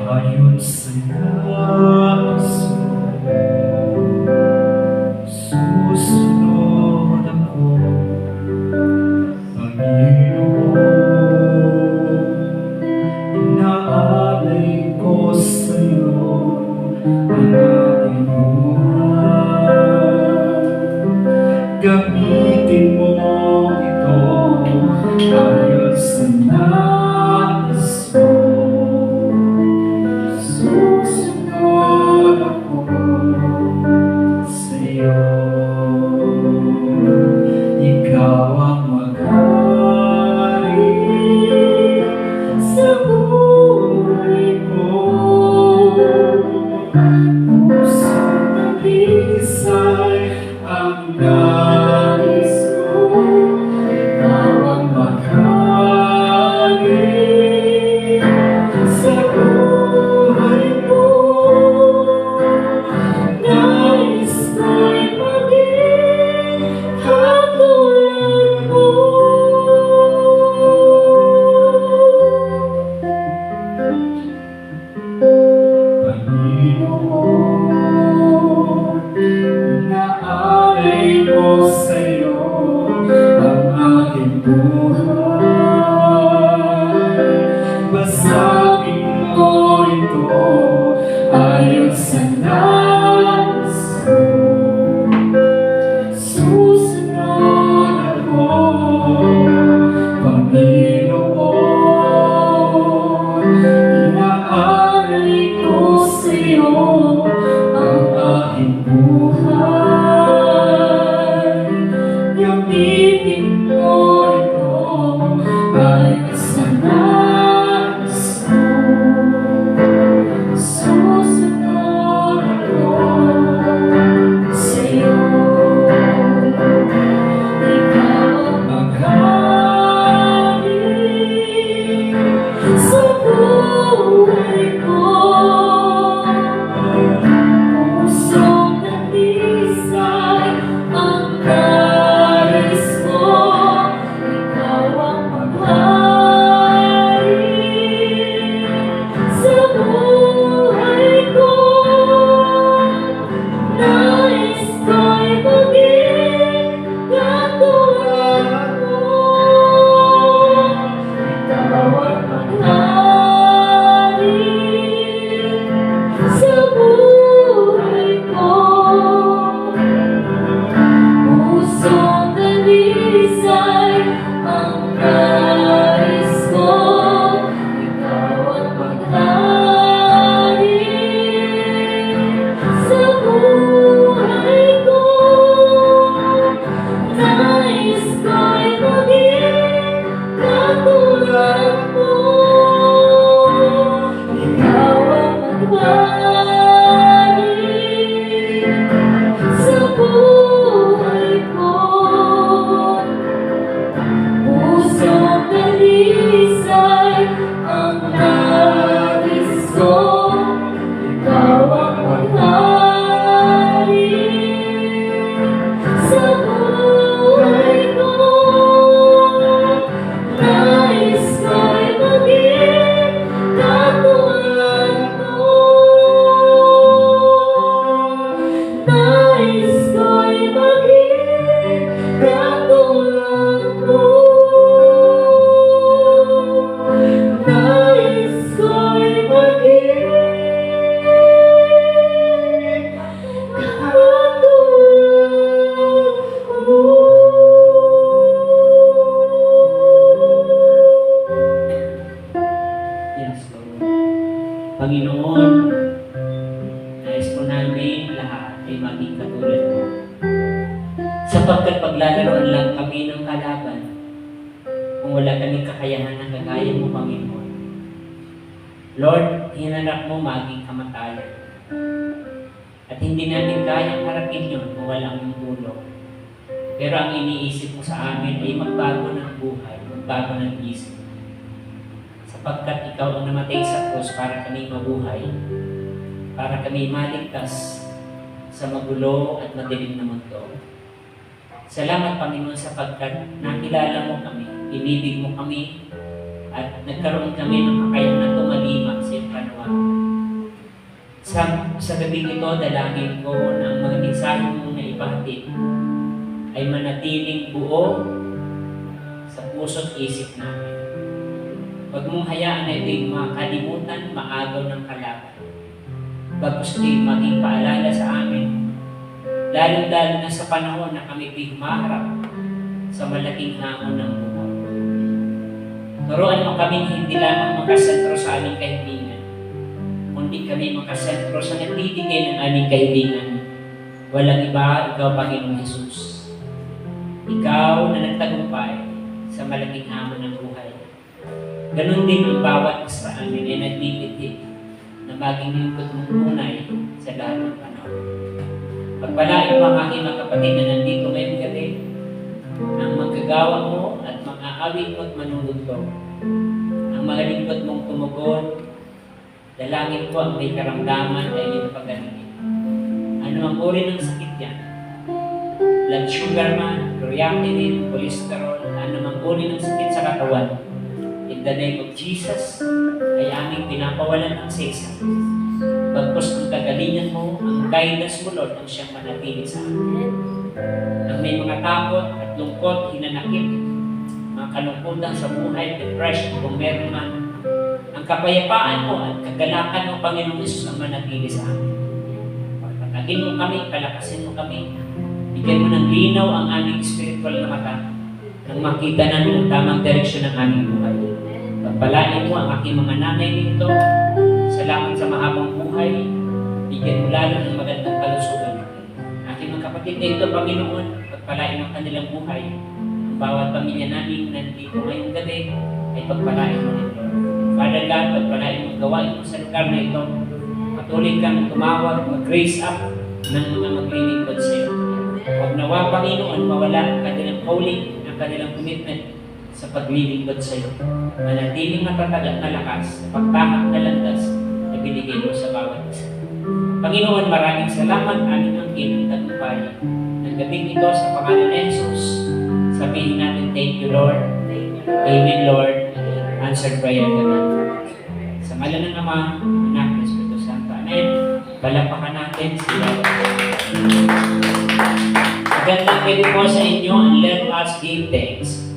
ayon sa nais mo. Susunod ako, Panginoon. Inaalay ko sa'yo ang aking buhay. Gamitin mo ito ayon sa nais mo. Susunod ako sa'yo. Ikaw ang maghari sa buhay ko. Pusong nalisay ang nais ko. Ikaw ang maghari sa buhay ko. Nais ko'y maging katulad mo. Panginoon, inaalay ko sa'yo ang aking buhay. Basagin mo ito ayon sa nais mo. Susunod ako, Panginoon. Inaalay ko sa'yo ang aking buhay. Gamitin mo ito ayon sa nais mo. Susunod ako sa'yo. Ikaw ang maghari sa buhay ko. Pusong nalisay ang nais mo. Ikaw ang maghari sa buhay ko. Nais ko'y maging katulad mo. Ikaw ang maghari sa buhay ko. Pusong nalisay ang nais ko. Ikaw ang maghari sa buhay ko. Nais ko'y maging katulad mo. Ikaw ang maghari sa buhay ko. Pusong nalisay ang nais ko. Ikaw ang maghari sa buhay ko. Nais ko'y maging katulad mo. Nais ko'y maging katulad mo. Nais ko'y maging katulad mo.
Yes, Lord. Panginoon, nais po namin lahat ay maging katulad mo. Sapagkat paglalaroan lang kami ng kalaban, kung wala kaming kakayahan na kagaya mo, Panginoon. Lord, hinanap mo maging kamatayan. At hindi namin kayang harapin yun kung walang iyong tulong. Pero ang iniisip mo sa amin ay magbago ng buhay, magbago ng isip. Sapagkat ikaw ang namatay sa krus para kami mabuhay, para kami maligtas sa magulo at madilim na mundo. Salamat, Panginoon, sapagkat nakilala mo kami, inibig mo kami, at nagkaroon kami ng kakayahan na tumalima sa iyong panawag. Sa gabi ito, dalangin ko na ang mga mensahe mong naibahatid ay manatiling buo sa puso't isip namin. Huwag mong hayaan na ito'y makalimutan, maagaw ng kalaban. Bagkus ito'y maging paalala sa amin, lalo-lalo na sa panahon na kami humaharap sa malaking hamon ng buhay. Turuan mo kami hindi lamang makasentro sa aming kaibigan, kundi kami makasentro sa nagbibigay ng aming kaibigan. Walang iba, ikaw, Panginoong Jesus. Ikaw na nagtagumpay sa malaking hamon ng buhay. Ganon din ang bawat isa amin ay nagbibitig na maging lingkod mong tunay sa lahat ng panahon. Pagpalain mo ang aking mga kapatid na nandito ngayong gabi, ang manggagawa mo at mga awit mo at manunod ko. Ang mga lingkod mong tumugon, dalangin ko ang may karamdaman ay iyong pagalingin. Ano ang uri ng sakit yan? Blood sugar man, creatinine, cholesterol, ano ang uri ng sakit sa katawan? In the name of Jesus, ay aming pinapawalan ng sesa. Bagkus ang kagalingan mo, ang guidance mo, Lord, ang siyang manatili sa amin. Ang may mga takot at lungkot, hinanakit, mga kalungkutan sa buhay, depression, kung meron man, ang kapayapaan mo at kagalakan mo, Panginoong Isus, ang manatili sa amin. Pagpatagin mo kami, palakasin mo kami, bigyan mo ng linaw ang aming spiritual na mata, nang makita namin ang tamang direksyon ng aming buhay. Pagpalain mo ang aking mga nanay nito. Salamat sa mahabang buhay. Bigyan mo lalo ng magandang kalusugan. Aking mga kapatid na ito, Panginoon, pagpalain ang kanilang buhay. Ang bawat pamilya namin nandito ngayong gabi ay pagpalain mo nito. Father God, pagpalain mo, gawain mo sa lugar na ito. Patuloy kang tumawag, mag-raise up ng mga maglilingkod sa iyo. Huwag nawa, Panginoon, mawala ang kanilang calling, ang kanilang commitment sa paglilingkod sa iyo. Manatiling matatag at malakas sa pagtahak na landas na binigay mo sa bawat isa. Panginoon, maraming salamat aming angkin at tagumpay ng gabing ito sa pangalan ni Jesus. Sabihin natin, thank you, Lord. Amen, Lord. Answered prayer God. Sa ngalan ng Ama, Anak, at Espiritu Santo. Amen. Palapakan natin sila. Magandang gabi po sa inyo and let us give thanks.